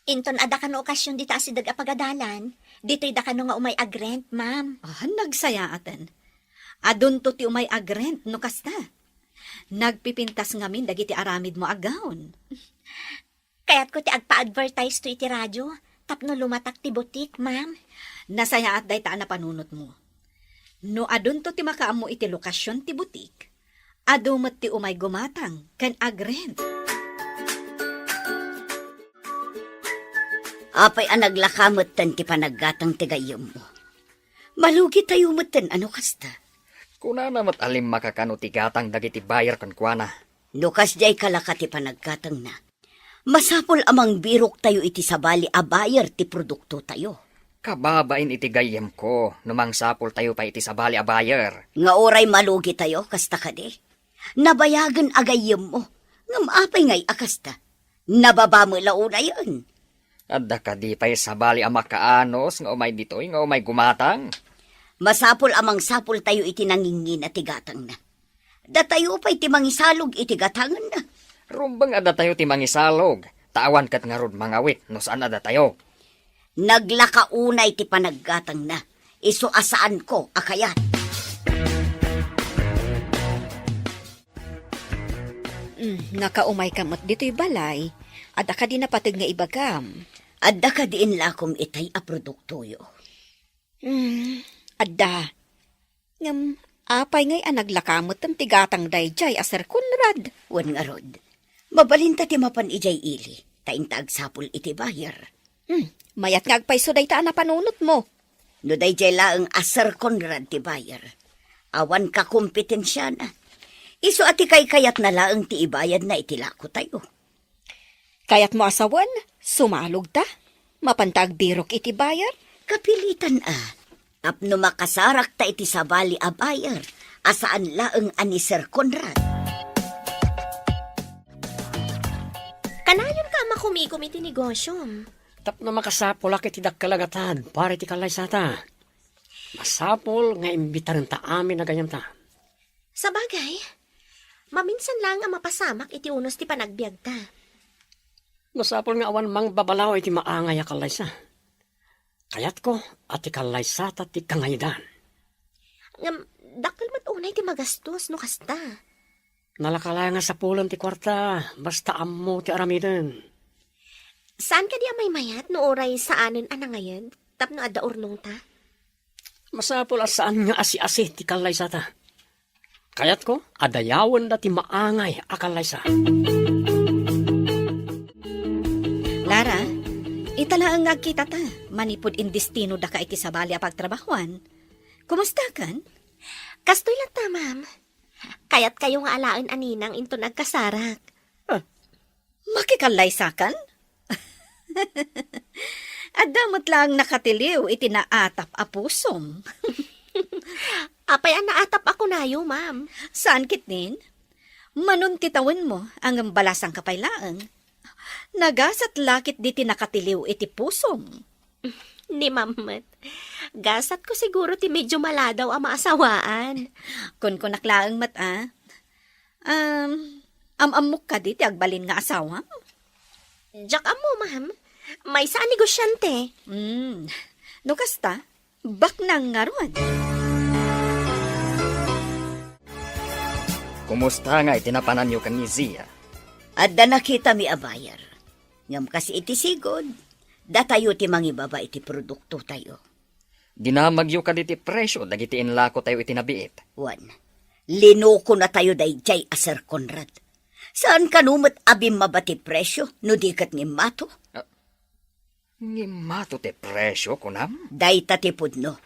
Inton adda kano okasyon dita asidag a pagadalan. Dito'y da kano nga umay agrent, ma'am. Nagsaya atan. Adun to ti umay agrent no kasta. Nagpipintas ngamin dagiti aramid mo agawn. Kaya't ko ti agpa-advertise to iti radyo. Tapno lumatak ti butik, ma'am. Nasaya at dayta na panunot mo. No adun to ti makaamo iti lokasyon ti butik. Adumat ti umay gumatang kan agrent. Apay ang naglakamot tan ti panaggatang ti gayom mo. Malugi tayo mutan ano kasta. Kuna namat alim makakano ti gatang dagiti bayar kan kuana. Lukas jay kalaka ti panaggatang na. Masapol amang birok tayo iti sabali a bayar ti produkto tayo. Kababain iti gayem ko, numang sapol tayo pa iti sabali a bayar. Nga oray malugi tayo, kasta ka di. Nabayagan agayem mo. Nga maapay ngay akasta. Nababa mo launa yun. Adda ka di pa'y sabali a makaanos, nga umay ditoy, nga umay gumatang. Masapol amang sapol tayo iti nangingin at tigatang na. Datayo pa'y ti mangisalog iti gatangan na. Rumbang adda tayo ti mangisalog, tawan kat nga rod mangawit, no saan adda tayo. Naglakaunay ti panaggatang na. Iso asaan ko, akayat. Nakaumay kamot dito'y balay. Adda ka di napatig nga ibagam. Adda ka diin lakom itay a produktoyo. Adda. Ngam, apay ngay anaglakamot ang tigatang dayjay aser kunrad. Wan nga rod. Mabalinta ti mapan ijay ili. Taing taagsapol iti bayar. Mayat nga agpayso day taan na panunot mo. No dayjay laeng aser konrad ti bayar. Awan ka kompetensya na. Iso ati kay kayat na laeng ti ibayad na itilako tayo. Kaya't mo asawan, sumalog ta. Mapantag birok iti bayar. Kapilitan Tapno makasarak ta iti sabali a bayar. Asaan laeng ani Sir Conrad. Kanayon ka makumigom iti negosyo. Tapno makasapol ak iti dakkalagatan, pare ti kalay sata. Masapol nga imbitaran ta amin na ganyam ta. Sa bagay, maminsan lang ang mapasamak iti unos ti panagbiag ta. Masapol nga awan mang babalaw iti maangay a kalay sa. Kayat ko at ti kalay sata ti kangaydan. Ngam, dakkel mat unay ti magastos no kasta. Nalakalaya nga sa pulan ti kwarta, basta ammo ti aramiden. Saan ka di amay mayat no oray saanen anangayan? Tapno adda urnong ta? Masapol as saan nga asi-asi ti kalay sata. Kayat ko, adayawan da ti maangay a kalay sa. Lara, itala ang agkita ta. Manipod in destino da ka iti sabali a pagtrabahuan. Kumusta kan? Kastoy lang ta, ma'am. Kayat kayo nga alaan aninang into nagkasarak. Makikalay sakan? Adamot lang nakatiliw iti naatap a pusom. Apay ang naatap ako nayo, ma'am. Saan kitnin? Manon titawan mo ang balasang kapaylaang. Nagasat lakit di tinakatiliw iti pusom. Ni mamat. Gasat ko siguro ti medyo maladaw ang maasawaan. Kun naklaang mata. Amamok ka di ti agbalin nga asawa? Jack mo, ma'am. May sa negosyante. No kasta, bak nang nga ron. Kumusta nga itinapanan niyo kang ni Zia? Adda nakita mi abayar. Ngam kasi iti sigod, datayo ti mangibaba iti produkto tayo. Dinamagyo ka diti presyo, dagiti inlako tayo itinabiit. Wan, linuko na tayo dayjay a Sir Conrad. Saan kanumat abim mabati presyo, no dikat ni mato? Ngimato te presyo, kunam? Day tatipod no.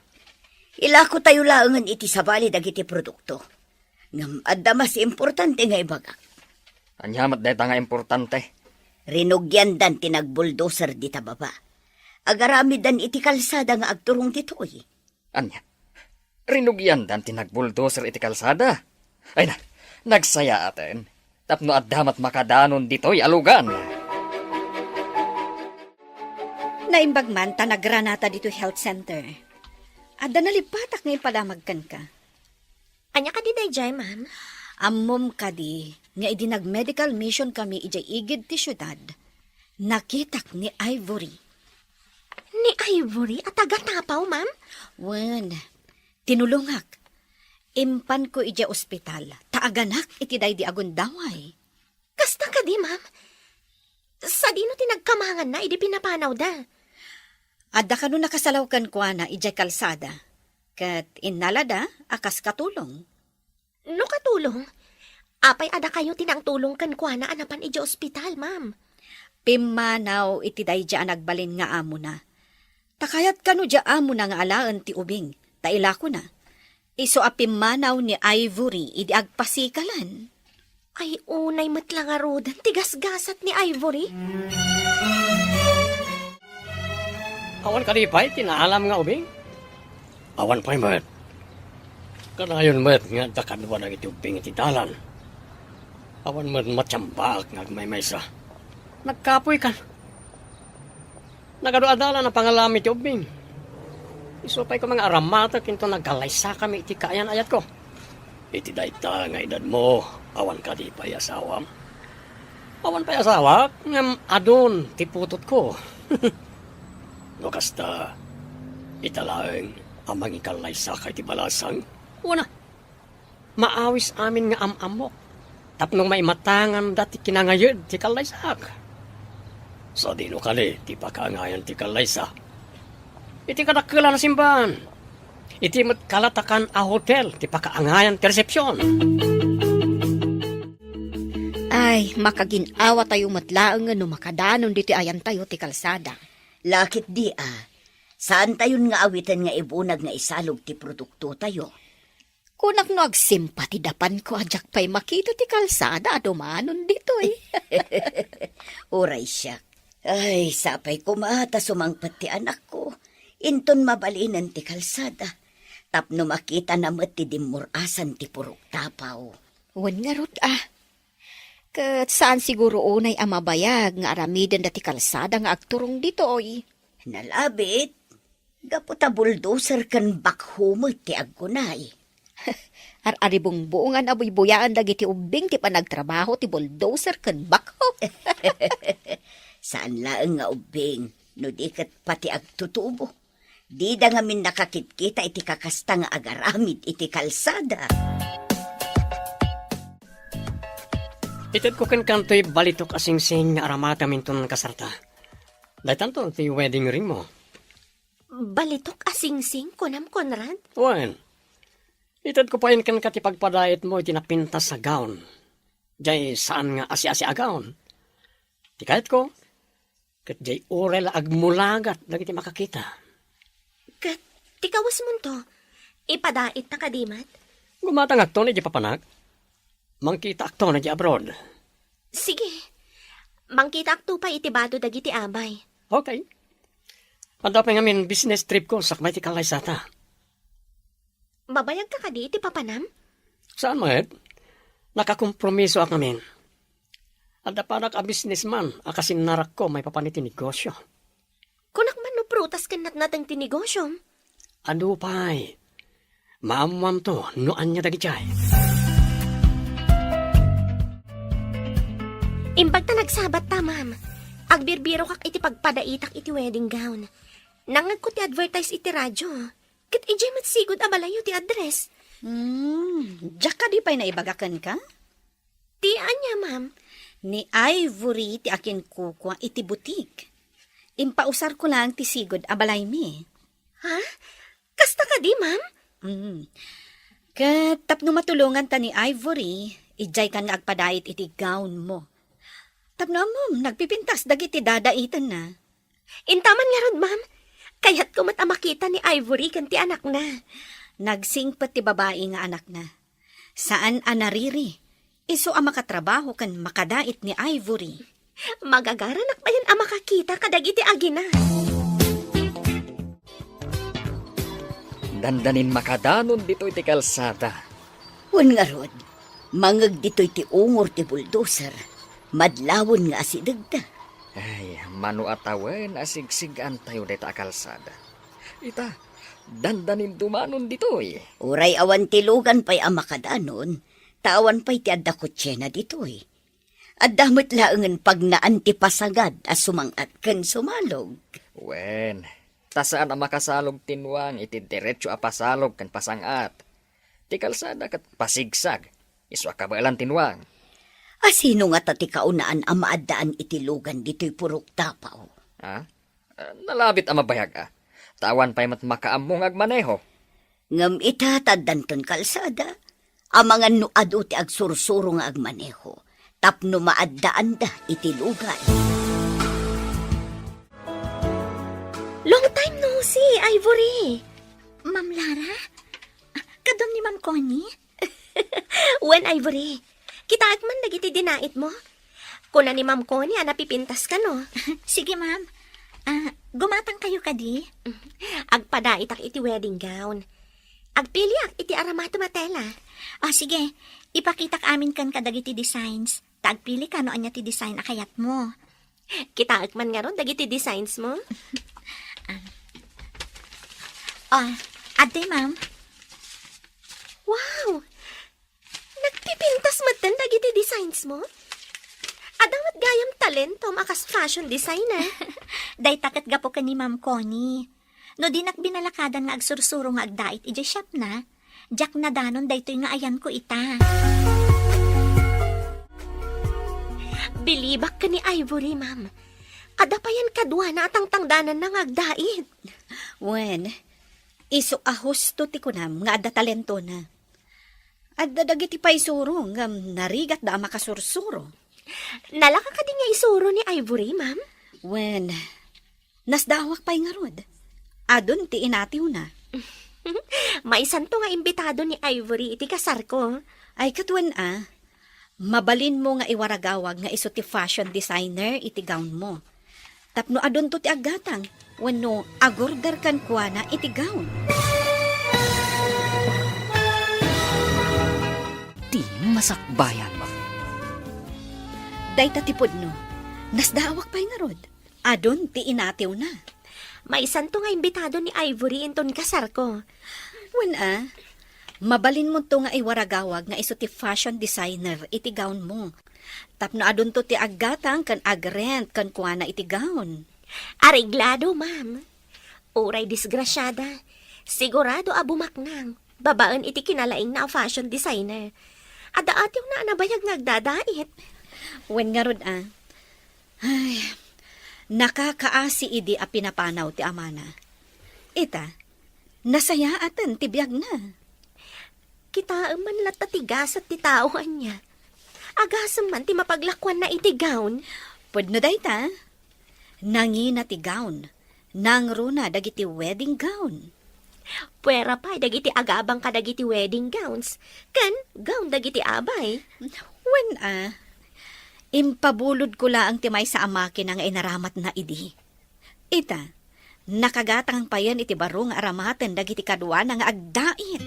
Ilako tayo laangan iti sabali dagiti produkto. Ngam adda mas importante nga ibagak. Anyamat deta nga importante. Rinugyan dan tinagbuldoser di tababa. Agarami dan iti kalsada nga agturong ditoy. Anya? Rinugyan dan tinagbuldoser iti kalsada. Ay na, nagsaya atin. Tapno at damat makadanon dito'y alugan. Naimbag man, tanagranata dito health center. Ada nalipatak ngayon palamagkan ka. Anya ka di dayjay, ma'am? Ammom ka di, nga idinag-medical mission kami ijay igid ti syudad. Nakitak ni Ivory. Ni Ivory at taga-tapaw, ma'am? Wen, tinulungak. Impan ko ija ospital. Taaganak iti day di agundaway. Kasta ka di, ma'am? Sa dino tinagkamangan na, idi pinapanaw da. Adda ka no nakasalaw kan kwa na ija kalsada. Kat inalada, akas katulong. No katulong? Apay ada kayo tinang tulong kan kwa na anapan ija ospital, ma'am. Pimanaw iti day dya nagbalin nga amo na. Takayat ka no dya amo na nga alaan ti ubing. Taila ko na. Iso apimanaw ni Ivory, idi agpasikalan. Ay, unay matlang arudan, tigas-gasat ni Ivory. Awan ka di pa'y, tinaalam nga ubing. Awan pa'y, mat. Kanayon, mat, nga dakadwa na iti ubing iti dalan. Awan, mat, matsyambak nga may-maysa. Nagkapoy kan. Nagadoadala na pangalami iti ubing. Isupay ko mga aramata kinto nagkalaysa kami iti kaayan ayat ko. Iti dayta nga edad mo, awan ka di pa'y asawam. Awan pa'y asawa, ngam adon ti putot ko. No kasta, italaeng amang ikalaysa kay ti balasang. Wana, maawis amin nga amamok. Tapnong may matangan dati kinangayod ti kalaysak. Sa dino kali, ti pakaangayan ti kalaysa. Iti kadakila na simbahan. Iti kalatakan a hotel, ti pakaangayan ti resepsyon. Ay, makaginawa tayo matlaang no makadanon diti ayan tayo ti kalsada. Lakit di saan tayon nga awitan nga ibunag nga isalog ti produkto tayo? Kunak no agsimpati dapan ko ajak pa'y makita ti kalsada adumanon dito eh. Uray siya. Ay, sapay kumata sumangpat ti anak ko. Inton mabalinan ti kalsada. Tapno makita na ti dimurasan ti purok tapaw. Wan nga rod Kat saan siguro unay amabayag nga aramiden dati kalsada nga agturong dito oy. Nalabit. Gaputa bulldozer kan bakhumot ti agkunay. Aribong buungan aboy buyaan dagiti ubing ti panagtrabaho ti bulldozer kan bakho. Saan laeng nga ubing, no dikat pati agtutubo. Di da nga min nakakitkita iti kakasta nga agaramid iti kalsada. Itad ko kantoy balitok asing-sing nga aramata minton kasarta. Dahil tanto, ti wedding ring mo. Balitok asing-sing, kunam Conrad? Wen, itad ko pa yun kan katipagpadayat mo itinapintas sa gown. Diyay saan nga asi-asi a gown. Ti kahit ko, kat jay orel agmulagat dagiti makakita. Kat, tikawas mo to. Ipadait na kadimat? Gumatang akto na di papanak. Mangkita akto na di abroad. Sige. Mangkita akto pa itibado dagiti abay. Okay. Pandapay ngamin business trip ko sa may ti kalaysata. Mabayag ka kadi iti papanam? Saan mo, Ed? Nakakompromiso ak namin. At dapanak a businessman, akasin narak ko may papaniti negosyo. Kunak man no prutas kanat natang tinegosyo. Ado pa'y. Maamwam to, noan niya dagitay. Imbag ta nagsabat ta, ma'am. Agbirbiro kak iti pagpadaitak iti wedding gown. Nangag ko ti advertise iti radyo. Kat ijay matsigod abalayo ti address. Diyak ka di pa'y naibagakan ka? Ti anya, ma'am. Ni Ivory ti akin kukwa iti butik. Impausar ko lang ti sigod abalay mi. Ha? Kasta ka di, ma'am? Kat tapno matulungan ta ni Ivory, ijay kan nga agpadait iti gown mo. Tapno mo, nagpipintas dagiti dadaitan na. Intaman nga rod, ma'am. Kaya't ko matamakita ni Ivory kan ti anak na. Nagsingpat ti babae nga anak na. Saan anariri? Iso ang makatrabaho kan makadait ni Ivory. Magagaranak pa yan ang makakita kadag iti agina. Dandanin makadanon dito iti kalsada. Wan nga rod, mangag dito'y ti ungor ti bulldozer. Madlawon nga asidagda. Ay, mano atawen asigsigan tayo dito kalsada. Ita, dandanin dumanon dito eh. Uray awan tilugan pa'y ang makadanon, tawan pa'y ti adda kutsena dito'y. At damot laangan pag naantipasagad as sumangat kan sumalog. Wen, tasaan ang makasalog tinwang iti diretso a pasalog kan pasangat. Ti kalsada kat pasigsag, iswa kabalan tinwang. Asino nga tati kaunaan ang maadaan itilugan dito'y purok tapaw. Ha? Nalabit ang mabayag ah. Tawan pa'y mat makaamong agmaneho. Ngam itataddanton kalsada, ang mga nuado ti agsursuro nga agmaneho, tapno maaddaan da itilugan. Long time no see, Ivory. Ma'am Lara? Kadom ni Ma'am Connie? When, Ivory? Kita man dagiti dinait mo. Kuna ni Ma'am Connie, napipintas ka, no? Sige, ma'am. Gumatang kayo kadi? Agpadait ak iti wedding gown. Agpili ak iti aramato matela. Sige. Ipakita ka amin kan kadagiti designs. Tagpili ka no anya ti design akayat mo. Kita man nga ron, dagiti designs mo. Ate, ma'am. Wow! Nagpipintas matan dagiti designs mo? Adawat gayam talento makas fashion designer. Day takat gapo ka ni Ma'am Connie. No di binalakadan nga agsursuro nga agdait ija shop na. Jack na danon daytoy nga ayan ko ita. Bilibak ka ni Ivory, ma'am. Kadapayan kadwa na atang tangdanan ng agdait. Wen, iso ahusto ti kunam nga adda talento na. Adda dagiti paisuro nga narigat da makasursuro. Nalaka ka din nga isuro ni Ivory, ma'am? Wen, nasdawak pa'y nga rod. Adon ti inatiw na. May santo nga imbitado ni Ivory iti kasar ko. Ay katwan mabalin mo nga iwaragawag nga iso ti fashion designer iti gown mo. Tapno adon to ti agatang, wano agorder kan kuana iti gown. Di masakbayan mo. Dayta tipod no, nasdawak pa'y nga rod. Adon ti inatiw na. May santo nga imbitado ni Ivory inton kasar ko. Wen mabalin mo to nga iwaragawag nga iso ti fashion designer iti gown mo. Tapno adon to ti agatang kan agrent kan kuana iti gown. Areglado, ma'am. Uray disgrasyada. Sigurado abumaknang. Babaan iti kinalaing na fashion designer. Ada atiw na anabayag ngagdadait. Wen nga rod ay, nakakaasi idi a pinapanaw ti amana. Ita, nasayaatan ti biyag na. Kita man latatigas at titawan niya. Agasam man ti mapaglakwan na iti gown. Pudno dayta, nangina ti gown, nangruna dagiti wedding gown. Puwera pa, dagiti agabang ka dagiti wedding gowns. Kan, gown dagiti abay. Wen impabulod ko laang timay sa amakin nga inaramat na idi. Ita, nakagatang pa yan iti baro nga aramaten dagiti kadwa nga agdait.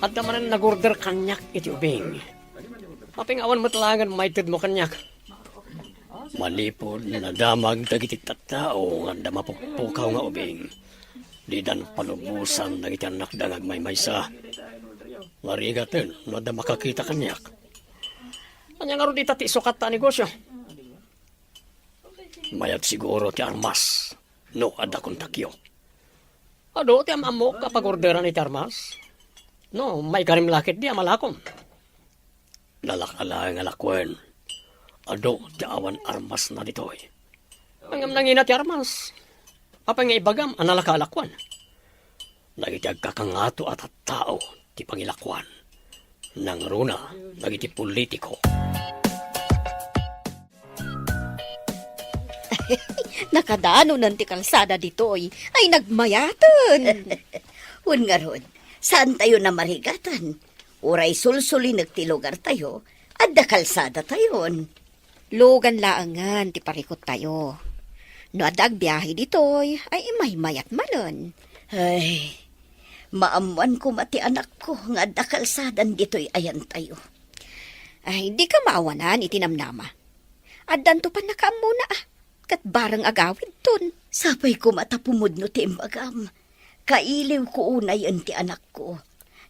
At naman nag-order kanyak iti ubing. Mapingawan mo talagan maited mo kanyak. Malipod na damag dagiti tattao nga damapupukaw nga ubing. Di dan palubusan dagiti anak dangag may maysa. Marigaten, no da makakita kanyak. Anya nga ro di tati sukat ta negosyo. Mayat siguro ti Armas. No, ada kong takyo. Ado, ti amamo kapag orderan ni ti Armas. No, may karim lakit di amalakom. Lalakala nga lakwen. Ado, ti awan Armas na ditoy. Ang nangina ti Armas. Apa nga ibagam, analaka-alakwan. Nagitiag kakangato at tao ti pangilakwan. Nang runa, nagiti politiko. Nakadano nanti kalsada ditoy ay nagmayatan. Un nga rod, saan tayo na marigatan? Uray sulsuli nagtilugar tayo, at da kalsada tayon. Logan laangan ti parikot tayo. No adag biyahe ditoy ay may mayat manon. Ay, maamuan ko mati anak ko, nga da kalsadan dito'y ayan tayo. Ay di ka maawanan itinamnama. Addan to pa nakaamuna kat barang agawid ton. Sapay ko matapumod no ti imbagam. Kailiw ko unay ang ti anak ko.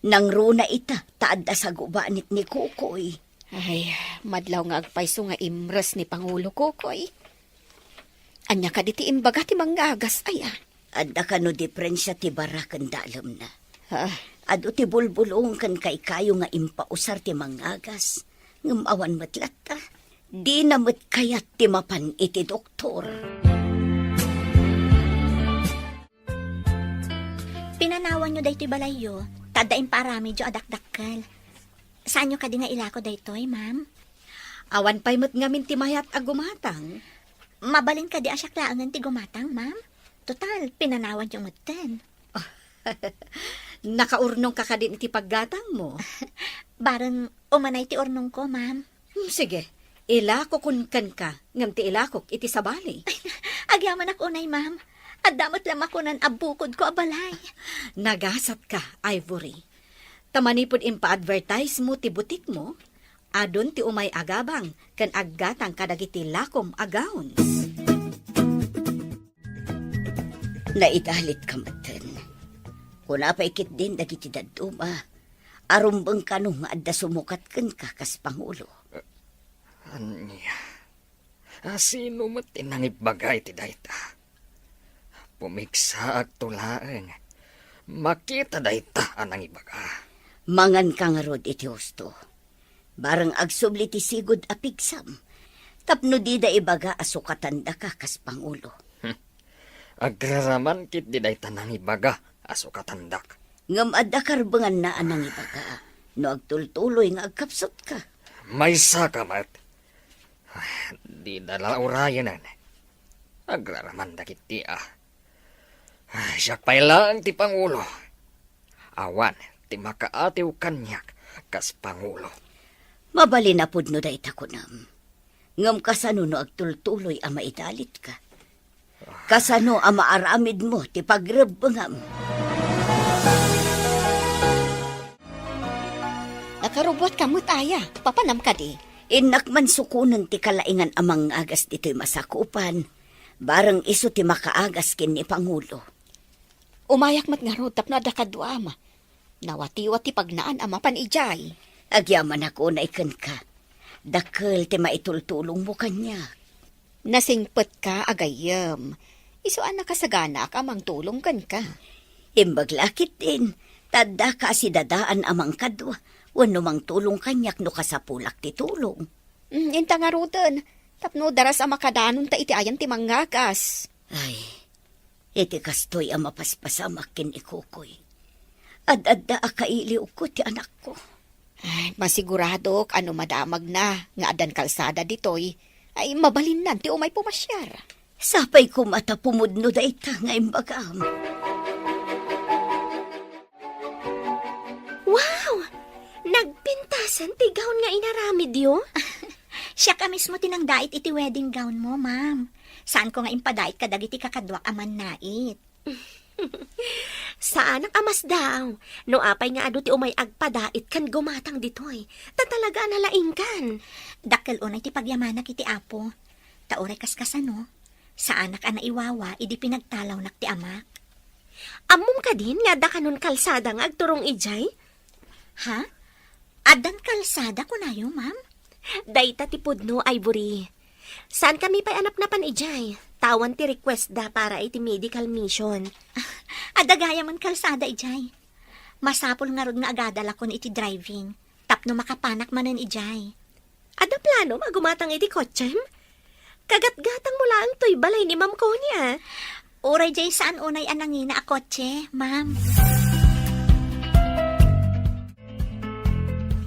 Nang runa ita, taadda sa gubanit ni Kukoy. Ay, madlaw nga agpayso nga imres ni Pangulo Kukoy. Anya ka di ti imbaga ti manggagas ay Adda ka no diferensya ti barakan dalam na. Ah, Ado ti bulbulong kan kay kayo nga impausar ti mangagas. Ngamawan matlat ta. Di na mat kayat ti mapan iti doktor. Pinanawan nyo daytoy balayo, tadain parami jo adakdakkel. Saan nyo ka di nga ilako daytoy, ma'am? awan pay met ngamin ti mayat agumatang. Mabalin ka di asyaklaangan ti gumatang, ma'am? Total, pinanawan yung mutten. Nakaurnong ka kadin iti paggatang mo. Barang umanay ti ornong ko, ma'am. Sige, ilako kun kan ka, ngam ti ilakok iti sabali. Agyaman ako unay, ma'am. At damot lam ako nan abukod ko abalay. Nagasat ka, Ivory. Tamanipod impa-advertise mo ti butik mo, adon ti umay agabang, kan aggatang kadagiti lakom agawon. Naitalit ka matan. Kuna pa ikit din dagiti daduma. Arumbang ka nung adda sumukat kan ka kas Pangulo. Anya, sino mo tinangibagay ti dayta? Pumiksa ag tulaeng. Makita dayta anang ibaga. Mangan ka nga rod iti husto. Barang agsubli ti sigod apigsam. Tapno di da ibaga asukatanda ka kas Pangulo. Agraraman kit di dayta nang ibaga aso katandak. Ngam adda karbangan na anang ibaga. No agtultuloy nga agkapsot ka. May sakamat. Di dala urayanan. Agraraman dakit ti siyak pailang ti Pangulo. Awan ti makaatiw kanyak kas Pangulo. Mabali na pud no dayta kunam. Ngam kasano no agtultuloy a maidalit ka. Kasano a maaramid mo ti pagrebengam. Nakarubot ka mo taya, papanam ka di. Inak man sukunan ti kalaingan amang agas dito'y masakupan. Barang iso ti makaagas kin ni Pangulo. Umayak mat nga ro, tapno ada kadwama. Nawati-wati pagnaan ama panijay. Agyaman ako na ikan ka. Dakkel ti maitultulong mo kanya. Nasingpet ka agayam. Isuan na kasagana ka amang tulong kan ka. Imbaglakit din. Tadda ka si dadaan amang kadwa. Wano mang tulong kanyak no kasapulak ti tulong. Inta nga rutan. Tapno daras ang makadanon ta iti ayan ti manggagas. Ay, iti kastoy ang mapaspasamak kin ikukoy. Ad-adda akailiw ko ti anak ko. Ay, masigurado ano madamag na nga adan kalsada ditoy. Ay mabalin nan ti umay pumasyar. Sapay ko mata pumudno da ita nga imbagam. Wow! Nagpintasan ti gown nga inaramid yo? Siya ka mismo tinangdait iti wedding gown mo, ma'am. Saan ko nga impadait ka dagiti kakadwak aman nait? Saan ang amas daw? No apay nga ado ti umay agpadait kan gumatang ditoy. Tatalaga nalaing kan. Dakkel unay ti pagyamanak iti apo. Taoray kaskasano. Sa anak ana iwawa, idi pinagtalaw nak ti amak. Amom ka din nga da kanon kalsada nga agturong ijay? Ha? Adan kalsada ko na yo, ma'am? Dayta ti pudno, Ivory. Saan kami pa anap na pan ijay? Tawan ti request da para iti medical mission. Adagaya man kalsada ijay. Masapol nga rod nga agadala kon iti driving. Tapno makapanak manan ijay. Ada plano magumatang iti kotsem? Kagat-gatang mula ang to'y balay ni Ma'am Konya. Uray jay saan unay anangina a kotse, ma'am.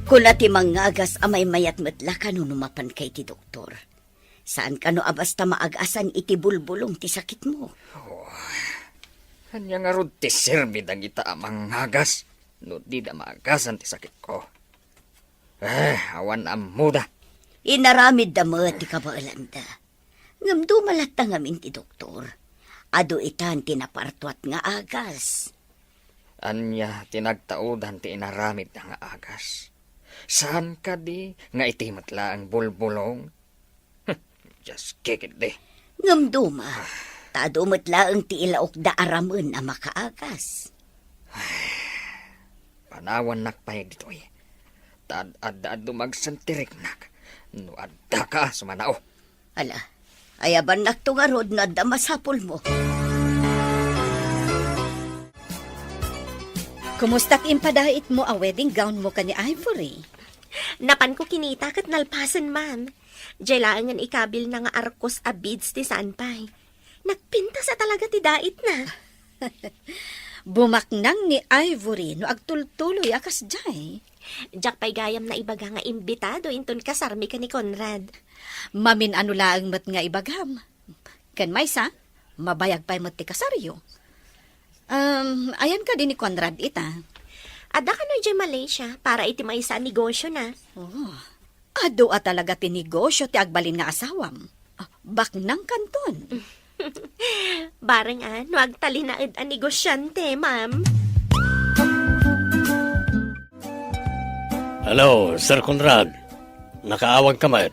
Kuna ti mangagas amay mayat metla kanu numapan kay ti doktor. Saan kanu abasta maagasan iti bulbulong ti sakit mo? Kanya nga rod ti sirmi dagita amang hagas. No di da maagasan ti sakit ko. Awan am muda. Inaramid da mo ti kabaalanda. Ngam dumalat na ngamin ti doktor. Ado itan tinapartuat nga agas. Anya tinagtaudan ti inaramid na nga agas. Saan ka di nga itimatla ang bulbulong? Just kick it di. Ngam duma. Tadumot laang ti ilaok da aramun na makaagas. Panawan nakpayag ditoy. Tad-ad dumagsantirik nak. No adda ka sumanao. Ala, ayaban naktungarod na damasapol mo. Kumusta't impadait mo a wedding gown mo ka ni Ivory? Napan ko kinita kat nalpasan, ma'am. Jailangan ikabil na nga arkos a beads ti sanpay. Nagpinta sa talaga ti dait na. Bumaknang ni Ivory no agtultuloy akas jay. Jack pa'y gayam na ibaga nga imbitado inton kasarmi ka ni Conrad. Mamin ano laang mat nga ibagam. Kan maysa, mabayag pa'y mat ti kasaryo. Ayan ka din ni Conrad ita. Ada ka na dyan Malaysia para iti may sa negosyo na. Oh, ado a talaga ti negosyo ti agbalin nga asawam. Baknang kanton. Bareng no agtalinaid ang negosyante, ma'am. Hello, Sir Conrad. Nakaawag ka man.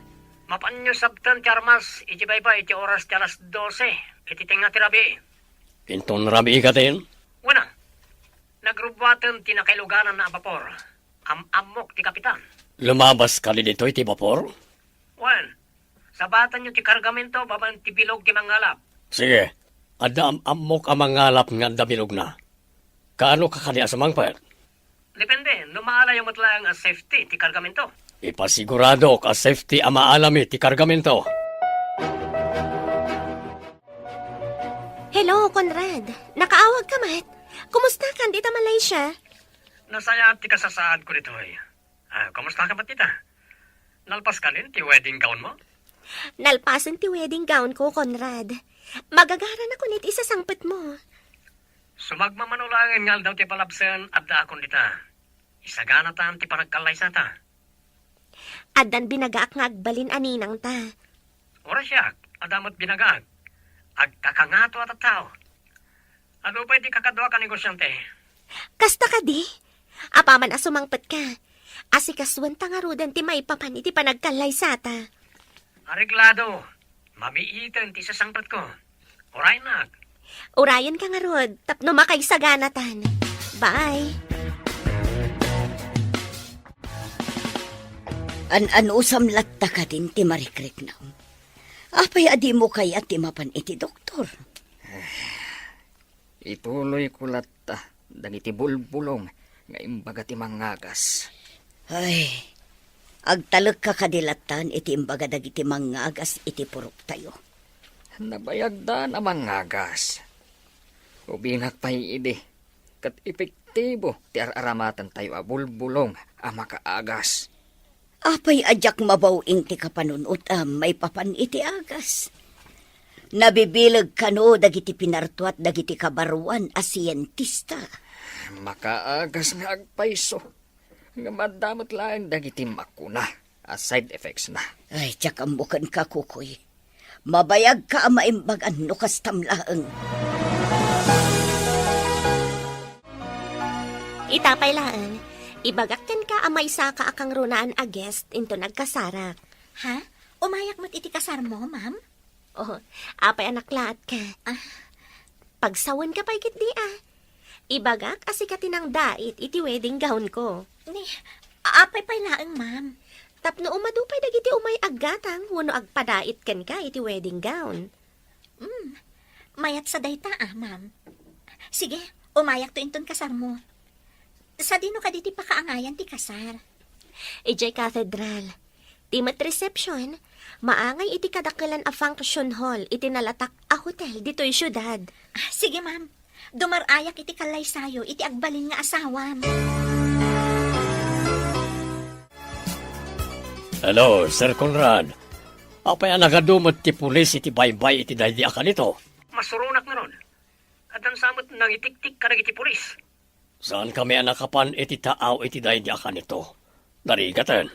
Mapanyo sabtan ti armas, iti bayba iti oras ti alas 12, iti tinga ti rabi. Inton rabi ikatin. Wana, nagrubwatan ti nakailuganan na vapor. Amok ti kapitan. Lumabas ka dito iti vapor? Wan, sabatan nyo ti kargamento, baban ti bilog ti mangalap. Sige, ada amok ang mangalap nga dabilog na. Kaano ka kani asamang pet? Depende, numaala yung matlayang as safety ti kargamento. Ipasigurado ka safety ang maalami ti kargamento. Hello, Conrad. Nakaawag ka, Mat. Kumusta ka dito, Malaysia? Nasaya ti kasasaad ko dito eh. Kumusta ka ba tita? Nalpas ka rin ti wedding gown mo? Nalpasan ti wedding gown ko, Conrad. Magagaran ako nit isa sangpet mo. Sumagmamanulangan nga daw ti palabsen at daakon dita. Isagana ta ti panagkalaysa ta. Adan binagaak nga agbalin aninang ta. Ora siya, adamot binagag. Agkakangato at tao. Ano pa di kakadwa ka negosyante? Kasta ka di? Apaman asumangpet ka. Asikaswan ta nga rudan ti maipapan iti panagkalaysa ta. Areglado. Mamiitan ti sasangpet ko. Oray nak. Urayan ka nga rod, tapno makaisaganatan. Bye! An-anusam latta ka din ti marikrek na. Apay adi mo kaya ti mapan iti doktor. Ituloy ko latta. Daniti bulbulong nga imbaga ti mangagas. Ay, agtalag ka kadilatan iti imbaga dagiti mangagas iti purok tayo. Nabayagdan ang mangagas. Ubinak pa'y ide. Kat epektibo ti aramatan tayo a bulbulong a makaagas. Apay adyak mabawing ti kapanunot may papan iti agas. Nabibilag kano dagiti pinartuat dagiti kabaruan a siyentista. Makaagas nga agpaiso. Nga madamot lang dagiti makuna a side effects na. Ay, tiyak ang bukan ka, kukoy. Mabayag ka ang maimbagan no kastamlaang. Itapay laan, ibagakkan ka amay sa ka akang runaan a guest into nagkasarak. Ha? Umayak mo't iti kasar mo, ma'am? Oh, apay anak lahat ka. Pagsawan ka pa'y kit di Ibagak asikatin ang dait iti wedding gown ko. Ni, apay pay laang, ma'am. Tapno umadupay dagiti umay aggatang, wano agpadait kan ka iti wedding gown. Mayat sa dayta ma'am. Sige, umayak to inton kasar mo. Sa dino ka diti pakaangayan ti kasar. Ijay cathedral. Timat reception, maangay iti kadakalan a function hall, iti nalatak a hotel, dito'y syudad. Sige ma'am, dumarayak iti kalay sayo, iti agbalin nga asawam. Hello, Sir Conrad. Apay nagadumot ti pulis iti baybay iti daydi akan ito. Masurunak na ron. At ang samot nang itik-tik ka iti pulis. Saan kami anakapan iti taaw iti daydi akan ito? Darigatan.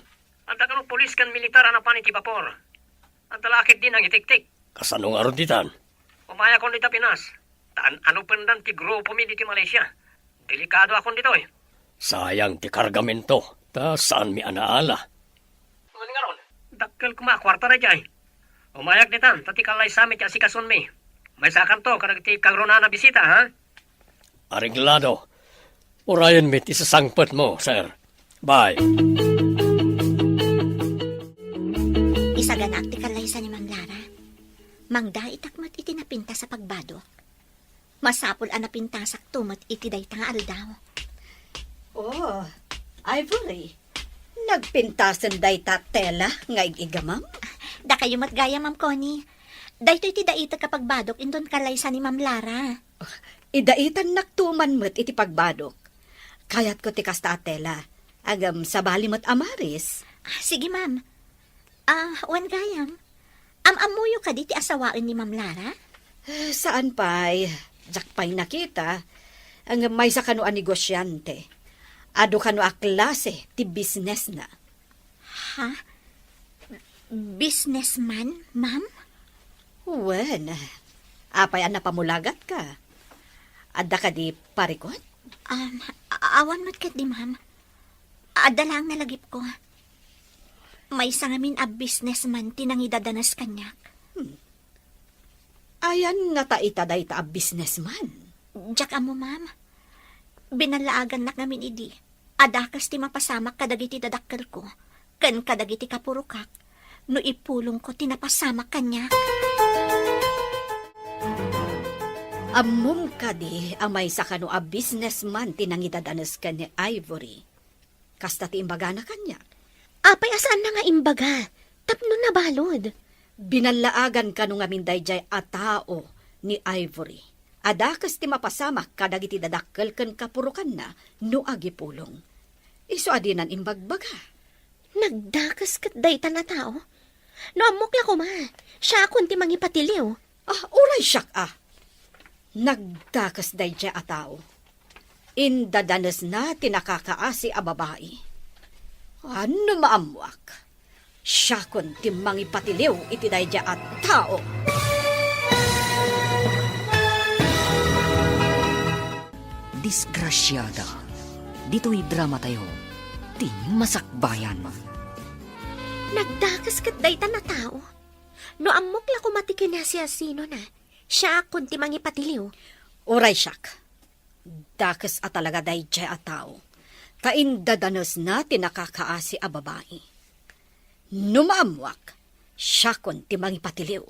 At ang pulis kan militar anapan iti vapor. At talakit din ang itik-tik. Kasanong aron ditan? Umaya kon dita Pinas. Taan ano pendan ti grupo mi diti Malaysia. Delikado akon dito eh. Sayang ti kargamento. Ta saan mi anaala? Ano nga ron? Dakkel kuma, kwarta na dyan. Umayak ditan, tati kalay samit ya si kason mi. May sakan to, karag ti kagrona na bisita, ha? Aringlado. Urayan mi ti sasangpet mo, sir. Bye. Isaganak ti kalay sa ni Ma'am Lara. Mangda itakmat iti napinta sa pagbadok. Masapol ang napintasak tumat iti dayta nga aldaw. Oh, Ivory. Nagpintasan dayta tela nga igamam. Da kayo matgaya, Ma'am Connie. Dayto iti daita kapag badok indon kalay sa ni Ma'am Lara. Idaitan naktuman mo't iti pagbadok. Kayat ko ti kasta tela. Agam sa balimot amaris. Sige, Ma'am. Wan gayam. Amuyo ka di ti asawain ni Ma'am Lara? Saan pa'y? Jak pa'y nakita. Ang may sa kano a negosyante. Ado kano a klase ti business na. Ha? Businessman, Ma'am? Wen, apay an napamulagat ka. Adda ka di parikot? Awan mo't kat di, Ma'am. Adda lang nalagip ko. May sangamin a businessman tinangidadanas kanyak. Ayan nga taitaday ta a businessman. Diyak amo, Ma'am. Binalaagan na ngamin idi. Adakas ti mapasamak kadagiti dadakkel ko. Kan kadagiti kapurukak. No ipulong ko tinapasamak kanya. Amum ka di amay sa kano a businessman tinangidadanas ka ni Ivory. Kasta ti imbaga na kanya. Apay asaan na nga imbaga? Tapno na balod. Binalaagan ka nung aminday jay a tao ni Ivory. Adakas ti mapasamak kadagiti dadakkel ken kapurukan na no agipulong. Iso adinan imbagbaga. Nagdakas kat dayta na tao. No amok la ko, ma. Siya akong ti mangipatiliw. Uray siyak Nagdakas day jay a tao. Indadanas na tinakakaasi a babae. Ano maamwak? Siya kun ti mangipatiliw iti day jay a tao. Disgrasyada. Dito'y drama tayo. Ti masakbayan. Nagdakas kat dayta na tao. No amok la ko matikin na siya sino na. Siya akong ti mangipatiliw. Uray siyak. Dakas a talaga day jay a tao. Kaindadanos na tinakakaasi a babae. Numaamwak, siya kun ti mangipatiliw.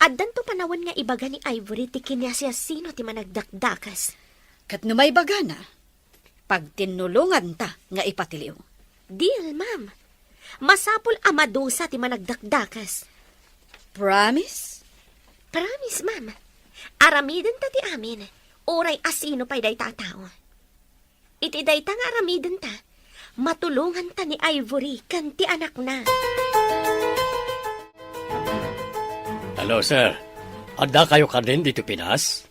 Addan to panawan nga ibaga ni Ivory ti kinya siya sino ti managdakdakas. Kat numay baga na, pag tinulungan ta nga ipatiliw. Deal, ma'am. Masapul amadosa ti managdakdakas. Promise? Promise, ma'am. Aramiden ta ti amin. Oray asino pa'y day tatao. Iti day ta nga aramiden ta. Matulungan ta ni Ivory kan ti anak na. Hello, sir. Adda kayo ka din dito Pinas?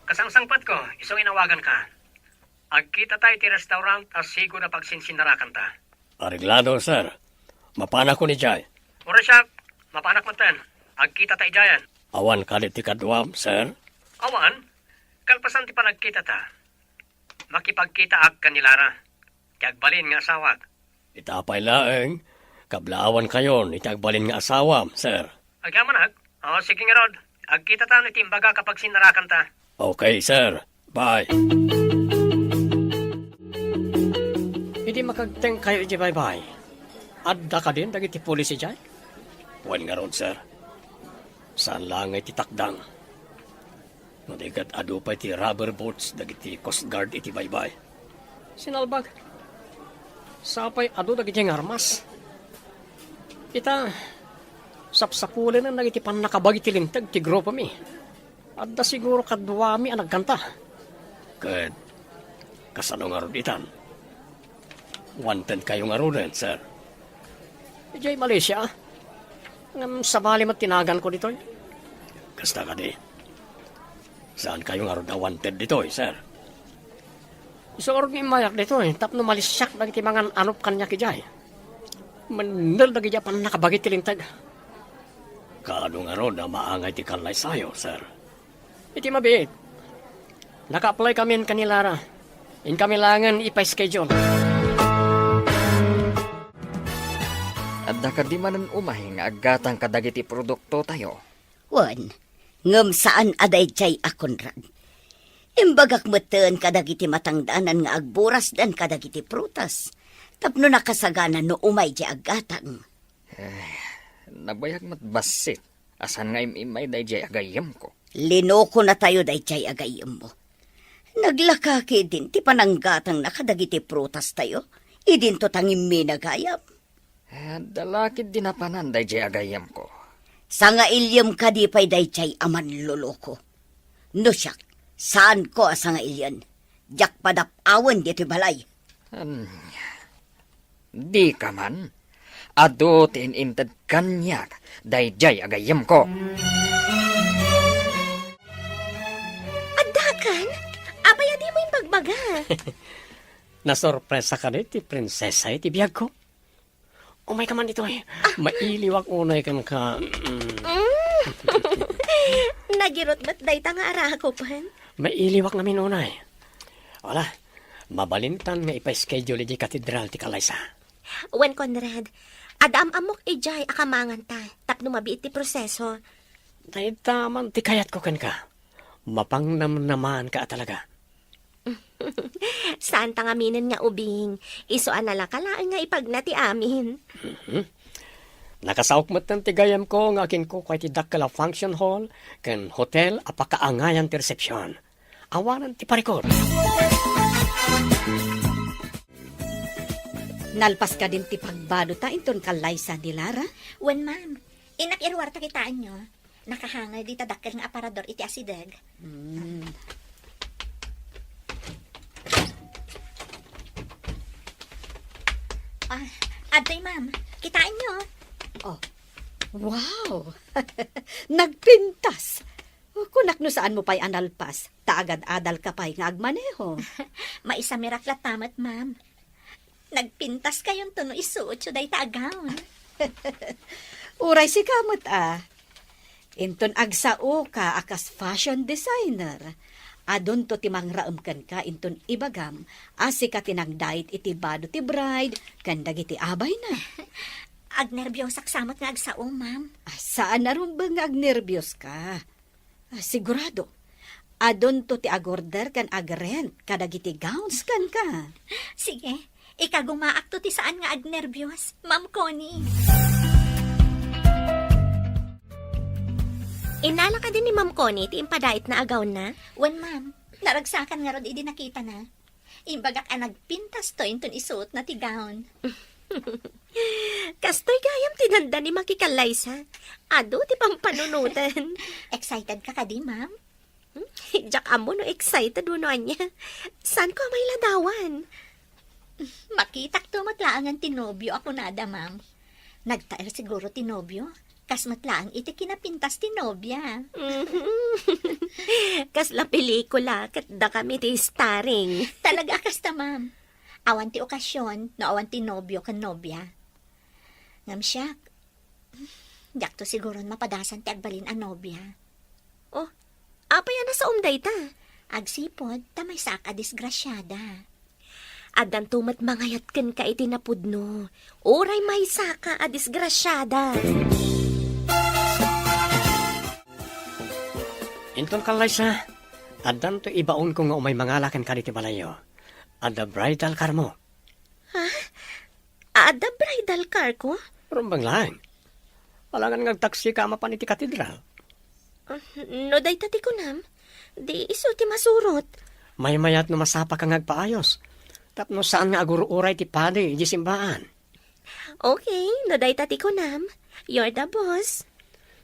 Kasangsangpat ko, isong inawagan ka. Agkita tayo ti restaurant as sigo na pagsinsinarakan ta. Aringlado, sir. Mapana ko ni Jay. Ura siya, mapanak mo ten. Agkita tayo dyan. Awan ka ti kadwam, sir. Awan, kalpasan ti panagkita ta. Makipagkita ag kanilara. Ti agbalin nga asawak. Itapay laeng. Kablaawan kayon, itagbalin nga asawam, sir. Agyaman ag? Sige nga rod. Agkita ta ni timbaga kapag sinarakan ta. Okay, sir. Bye. Hindi makagteng kayo di bye-bye. Adda ka din dagiti pulis ijay? Wan nga ron, sir. Saan lang iti takdang? No digat adu pa iti rubber boats dagiti Coast Guard iti baybay. Sinalbag. Sapay adu dagiti nga armas. Ita, sapsapulan na nagiti panakabag iti lintag ti grupo mi. Adda siguro kadwami ang nagkanta. Kat, kasano nga ron itan? Wanted kayo nga ron, sir. Ijay Malaysia, ngam sabali mat tinagan ko dito. Kasta ka di. Saan kayo nga ron wanted dito, sir? Iso nga ron mayak dito, tapno malisyak dagiti mga anop kanya kijay. Manal na gaya pa nakabagit tilintag. Kaano nga ron na maangay ti kalay sayo, sir? Iti mabiit. Naka-apply kami in kanilara. In kami langan ipa-schedule. Adda ka di manan umay nga agatang kadagiti produkto tayo. Wan, ngam saan aday jay akon rad. Imbagak meten kadagiti matangdanan nga agburas dan kadagiti prutas. Tapno nakasagana no umay jay agatang. Nabayag matbasit. Asan nga imay day jay agayam ko. Linoko na tayo day jay agayam mo. Naglakaki din ti pananggatang nakadagiti prutas tayo. Idin to tangim minagayam. Dalakid dinapanan day jay agayam ko. Sa nga ilyam kadipay day jay aman luloko. No siyak, saan ko asa nga ilyan? Jak padapawan dito balay. Di ka man. Ado tinintad kanyak day jay agayam ko. Adakan? Apaya di mo yung pagbaga. Nasorpresa ka ti prinsesa iti biyag ko. Umay ka man dito eh. Mailiwak unay kan ka. Nagirot ba't day ta nga arako pan? Mailiwak namin unay. Wala. Mabalintan nga ipa-schedule di katedral ti Kalaysa. Wen Conrad, adam amok ijay akamangan ta. Tapno mabiit ti proseso. Dahil taman ti kayat ko kan ka. Mapangnamnaman ka talaga. Saan tangaminin nga ubing? Isuan na lang kalaan nga ipagnati amin. Nakasaok mat ng tigayam ko nga akin ko ti dakala function hall kan hotel apakaangayan ti resepsyon. Awanan ti parikor. Nalpas ka din ti pagbado ta inton Kalaysa ni Lara. Wen ma'am, inakirwarta kitaan nyo. Nakahangay di tadakkel nga aparador iti asideg. Aday ma'am, kitaan nyo. Wow! Nagpintas! Kunak no saan mo pa'y analpas, taagad-adal ka pa'y nga agmaneho. Maisa miraklat tamat ma'am. Nagpintas kayong tuno isuot day taagaw. Uray si kamot Inton agsao ka akas fashion designer. Adon to timang raamkan ka inton ibagam, asi ka tinagdait iti bado ti bride, kandag iti abay na. Agnerbyosak samot nga agsao ma'am. Saan na rin ba nga agnervyos ka? Sigurado. Adon to ti agorder kan agrent, kadag iti gowns kan ka. Sige, ikagumaak to ti saan nga agnerbyos, Ma'am Connie. Inala ka din ni Ma'am Connie ti impadait na agaw na? Wen ma'am, naragsakan nga rod idi nakita na. Imbagak nagpintas to inton isuot na ti gown. Kastoy gayam tinanda ni Makikalaysa. Ado ti pampanunutan. Excited ka di ma'am? Jak amo no excited mo niya. Saan ko may ladawan? Makitak to matlaangan tinobyo ako nada ma'am. Nagtaer siguro tinobyo. Kas matlaang iti kinapintas tinobya. Kasla pelikula kat da kami ti starring. Talaga kasta ma'am. Awan ti okasyon, no awan ti nobyo kan nobya. Ngam siyak, yak to siguro mapadasan ti agbalin a nobya. Oh, apa yan na sa umday ta? Agsipod, tamay saka disgrasyada. Adan tumat mangayat ken ka iti napudno. Oray may saka a disgrasyada. Inton Kalaysa, adan to ibaon ko nga umay mangalakan ka diti balayo. Ada bridal karmo. Ada bridal car ko? Rumbang lang. Alangan nga taksi ka mapan iti katedral. No day tati ko nam. Di iso ti masurot. May mayat no masapa kang agpaayos. Tapno saan nga agururay ti pade, iti simbaan. Okay, no day tati ko nam. You're the boss.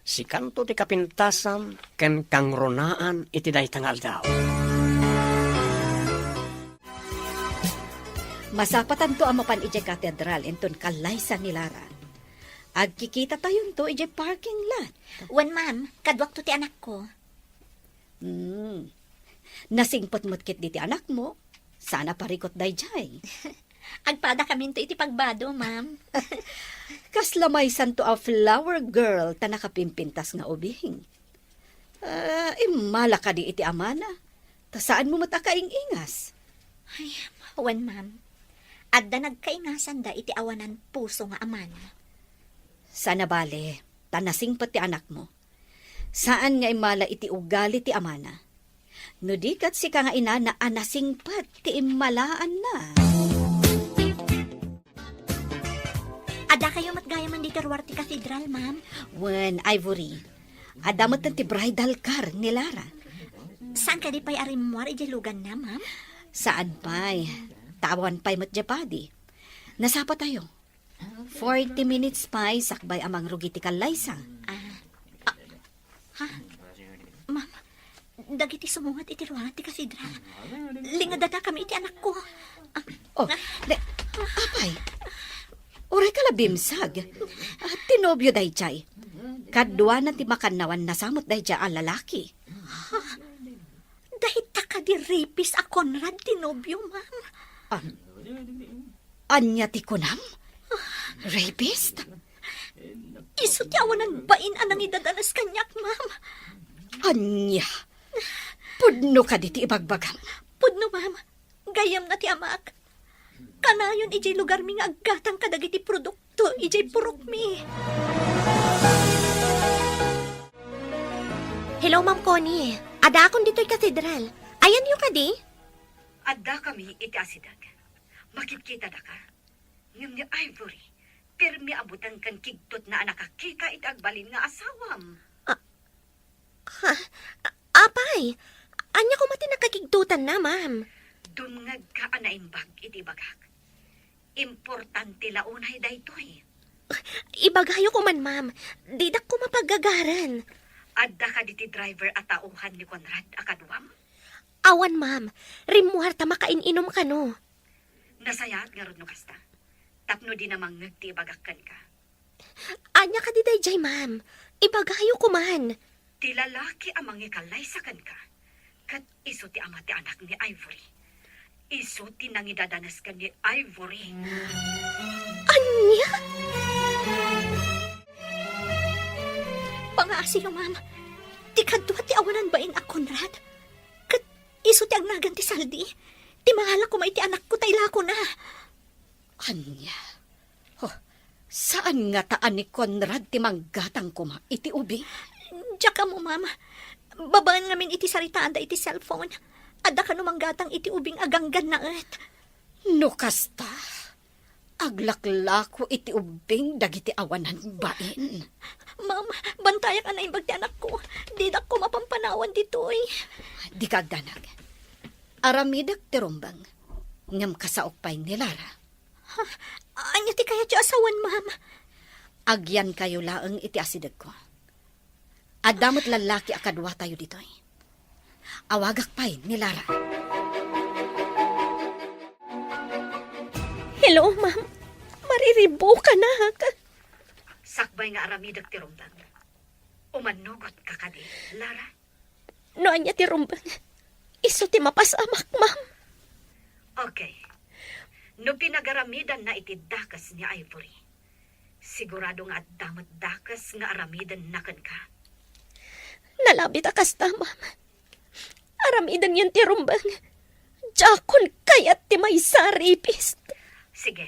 Si kanto ti kapintasam, ken kang ronaan iti day tangal daw. Masapatan to amapan ije katedral enton kalaysa ni Lara. Agkikita tayon to ije parking lot. Wan, ma'am, kadwak to ti anak ko. Nasingpot mo't di ti anak mo. Sana parikot dayjay. Agpada kami to iti pagbado, ma'am. Kaslamay santo a flower girl ta nakapimpintas nga ubing. Imala ka di iti amana. Ta saan mo matakaing ingas? Wan, ma'am. Adda nagkaingasan da iti awanan puso nga aman. Sana bale, tanasing pati anak mo. Saan nga imala iti ugali ti amana? No di kat si ka nga ina na anasing pat ti imalaan na. Ada kayo matgayaman di karwar ti katedral, ma'am. When Ivory, adamot na ti bridal car ni Lara. Saan ka di pa'y arimwar ijalugan na, ma'am? Saan pa'y? Tawan pa'y matjapadi. Nasapa tayo. 40 minutes pa'y sakbay amang rugi ti kalaysa. Ma'am, dagiti sumungat iti ruangan ti katedral. Lingad na kami iti anak ko. Oh, apay. Oray ka labimsag. Tinobyo day chay. Kadwa na ti makanawan na samot day chay ang lalaki. Dahil taka di rapist a Conrad tinobyo, ma'am. Anya ti kunam? Rapist? Iso ti awanan bain anang idadanas kanyak, ma'am. Anya? Pudno ka di ti ibagbagam. Pudno, ma'am. Gayam na ti amak. Kanayon ijay lugar mi nga aggatang kadagiti produkto, ijay purok mi. Hello, Ma'am Connie. Ada akong dito'y katedral. Ayan yung kadi? Adda kami iti asidag. Makikita na ka. Ngam ni Ivory, pirmi abutan kan kigtot na anakakika iti agbalin nga asawam. Apay, anya ko mati nakakigtutan na, ma'am. Dumngag ka anaimbag iti bagak. Importante launay daytoy. Ibagayo ko man, ma'am. Didak ko mapagagaran. Adda ka diti driver at tauhan ni Conrad akadwam. Awan, ma'am. Rimuhar ta makaininom ka, no? Nasayat nga no kasta. Tapno di namang ngagti bagakkan ka. Anya ka di dayjay, ma'am. Ibagayo ko man. Ti lalaki amang ikalaysakan ka. Kat iso ti ama ti anak ni Ivory. Iso ti nangidadanas ka ni Ivory. Anya? Pangaasiyo, ma'am. Ti kadwa ti awanan bain a Conrad. Kat iso ti agnagan ti saldi. Ti mahala ko may ti anak ko tayla ko na. Anya? Oh, saan nga taan ni Conrad ti manggatang kuma iti ubi? Diyak ka mo, ma'am. Babaan ngamin iti saritaan da iti cellphone. Ada ka numanggatang iti ubing aganggan na et. No kasta. Aglaklako iti ubing dagiti awanan bain. Ma'am, bantayak na imbag ti anak ko. Didak ko mapampanawan ditoy. Di kagdanag. Aramidak ti rumbang. Ngam kasaok pa'y ni Lara. Anya ti kaya ti asawan, ma'am. Agyan kayo laeng iti asidag ko. Adamot lalaki akadwa tayo ditoy. Awagak pa'y ni Lara. Hello, ma'am. Mariribo ka na. Sakbay nga aramidag ti rumbang. Umanugot ka kadi, Lara. No, anya ti rumbang. Iso ti mapasamak, ma'am. Okay. No pinagaramidan na iti dakas ni Ivory. Sigurado nga at damat dakas nga aramidan nakan ka. Nalabit akasta, ma'am. Aramidan yan ti rumbang. Jakon kayat ti may saripist. Sige.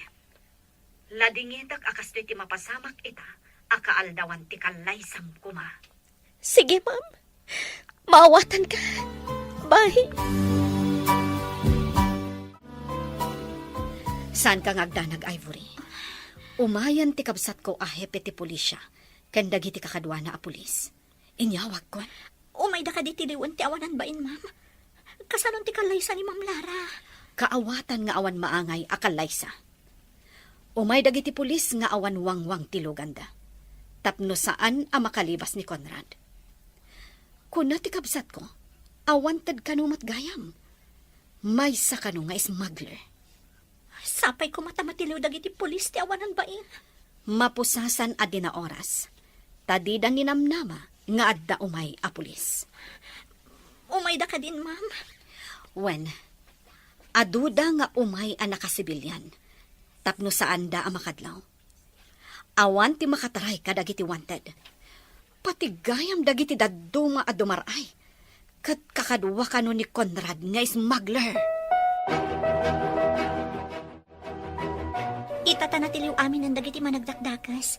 Ladingitak akas ti mapasamak ita, akaaldawan ti kalaysam kuma. Sige, ma'am. Maawatan ka. Bye. Saan ka ngagdanag, Ivory? Umayan ti kabsat ko ahepe ti pulisya. Kandag iti kakadwa na a pulis. Inyawag ko. Umay da ka di tiliwan ti awanan bain, ma'am. Kasanon ti kalaysa ni Ma'am Lara. Kaawatan nga awan maangay akalaysa. Umay dagiti pulis nga awan wangwang tiluganda. Tapno saan a makalibas ni Conrad. Kuna ti kabsat ko, awanted kanumat gayam. May sa kanu nga smuggler. Sapay ko matamatiliw dagiti pulis ti awanan bain. Mapusasan adi na oras. Tadidan ni namnama nga adda umay a pulis. Umay da ka din, ma'am. When, aduda nga umay a nakasibilyan. Tapno saan da a makadlaw. Awan ti makataray kadagiti wanted. Patigayam dagiti daduma a dumaray. Kat kakadwa kano ni Conrad nga smuggler. Itatanatiliw amin ang dagiti managdakdakas.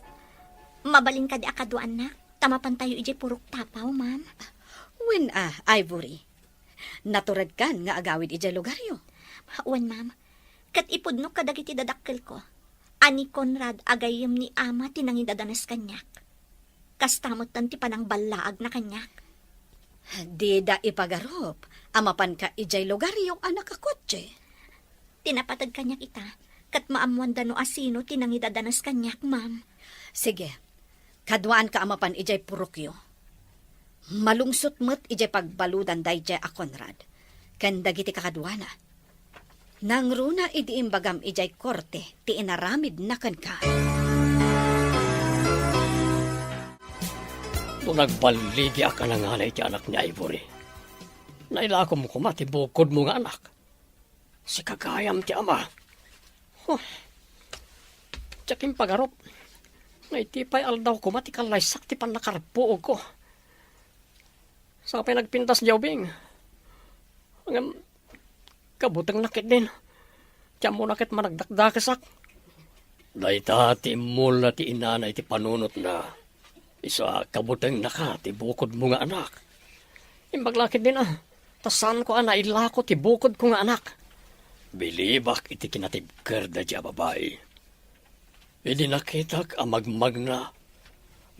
Mabalin ka di akaduan na. Tamapan tayo iji purok tapaw, ma'am. When Ivory. Naturad kan nga agawid ija lugaryo. Wan, ma'am. Kat ipudno ka dagiti dadakkel ko. Ani Conrad agayem ni ama tinangidadanas kanyak. Kastamot tan ti panang balaag na kanyak. Di da ipagarop. Amapan ka ijay lugaryo anak kakotse. Tinapatag kanyak ita. Kat maamuan da no asino tinangidadanas kanyak, ma'am. Sige. Kadwaan ka amapan ijay purokyo. Malungsot met ijay pagbaludan dayjay a Conrad. Kandagiti kakadwana. Nang runa idi imbagam ijay korte ti inaramid na kan ka. Nung nagbaligi ka na nga na iti anak ni Ivory. Nailako mo kumati bukod mo nga anak. Si kagayam ti ama. Tsaking pagarop. Naitipay aldaw kumati kalaysak ti panakarpuog ko. Sapay nagpintas jawbing. Hanggang kabutang nakit din. Tiyan mo nakit managdakdakasak. Dayta ti imul na ti inanay ti panunot na. Isa kabutang naka ti bukod mo nga anak. Imbaglakit din Tasan ko ilako ti bukod ko nga anak. Bilibak iti kinatibker da di babae. Idi nakitak amagmag na.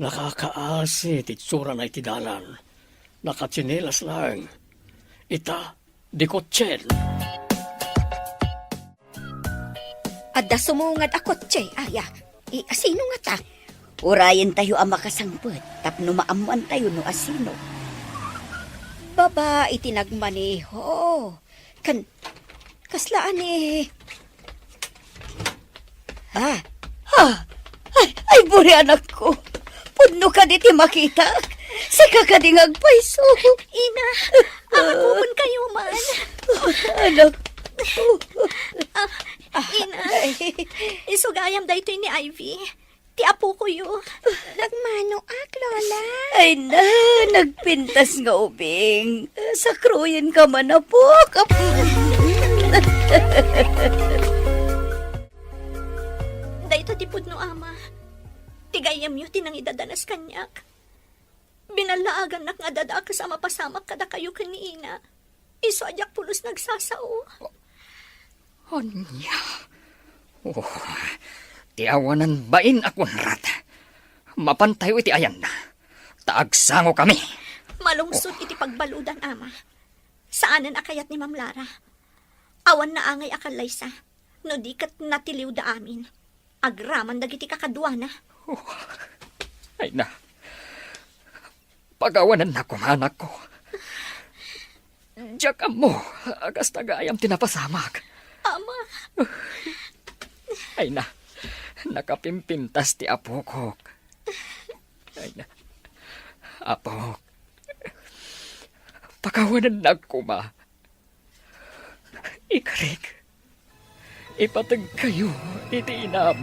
Nakakaasi ti tsura na iti dalan. Nakatsinelas lang. Ita, di kotsen. Adda sumungad ako, Che, aya. Asino nga ta? Urayan tayo ang makasangput, tapno maamuan tayo no asino. Baba itinagmaneho. Kaslaan Ay, buri anak ko. Pudno ka diti makita. Sika ka di ngagpaiso. Ina, amapupon kayo man. Anak. Ina, isugayam da ito ni Ivy. Ti apo ko yun. Nagmano Lola. Ay na, nagpintas nga ubing. Sakruyin ka man na po. Da ito tipod no ama. Tigayam yu tinangidadanas kanyak. Binalaagan nak nga dada kasama pasamak kada kayo kanina. Iso ajak pulos nagsasao. Onya. Tiawanan bain ako Conrad. Mapantayo iti ayan na. Taagsango kami. Malungsod iti pagbaludan, ama. Saanan akayat ni Ma'am Lara? Awan na angay akalaysa. No di kat natiliw da amin. Agraman dagiti kakadwana. Ay na. Pagawanan na kumanak ko. Diyak mo. Agas tagayam tinapasamak. Ama. Ay na. Nakapimpintas ti apo ko. Ay na. Apo. Pagawanan na kuma. Ikarik. Ipatag kayo iti inam.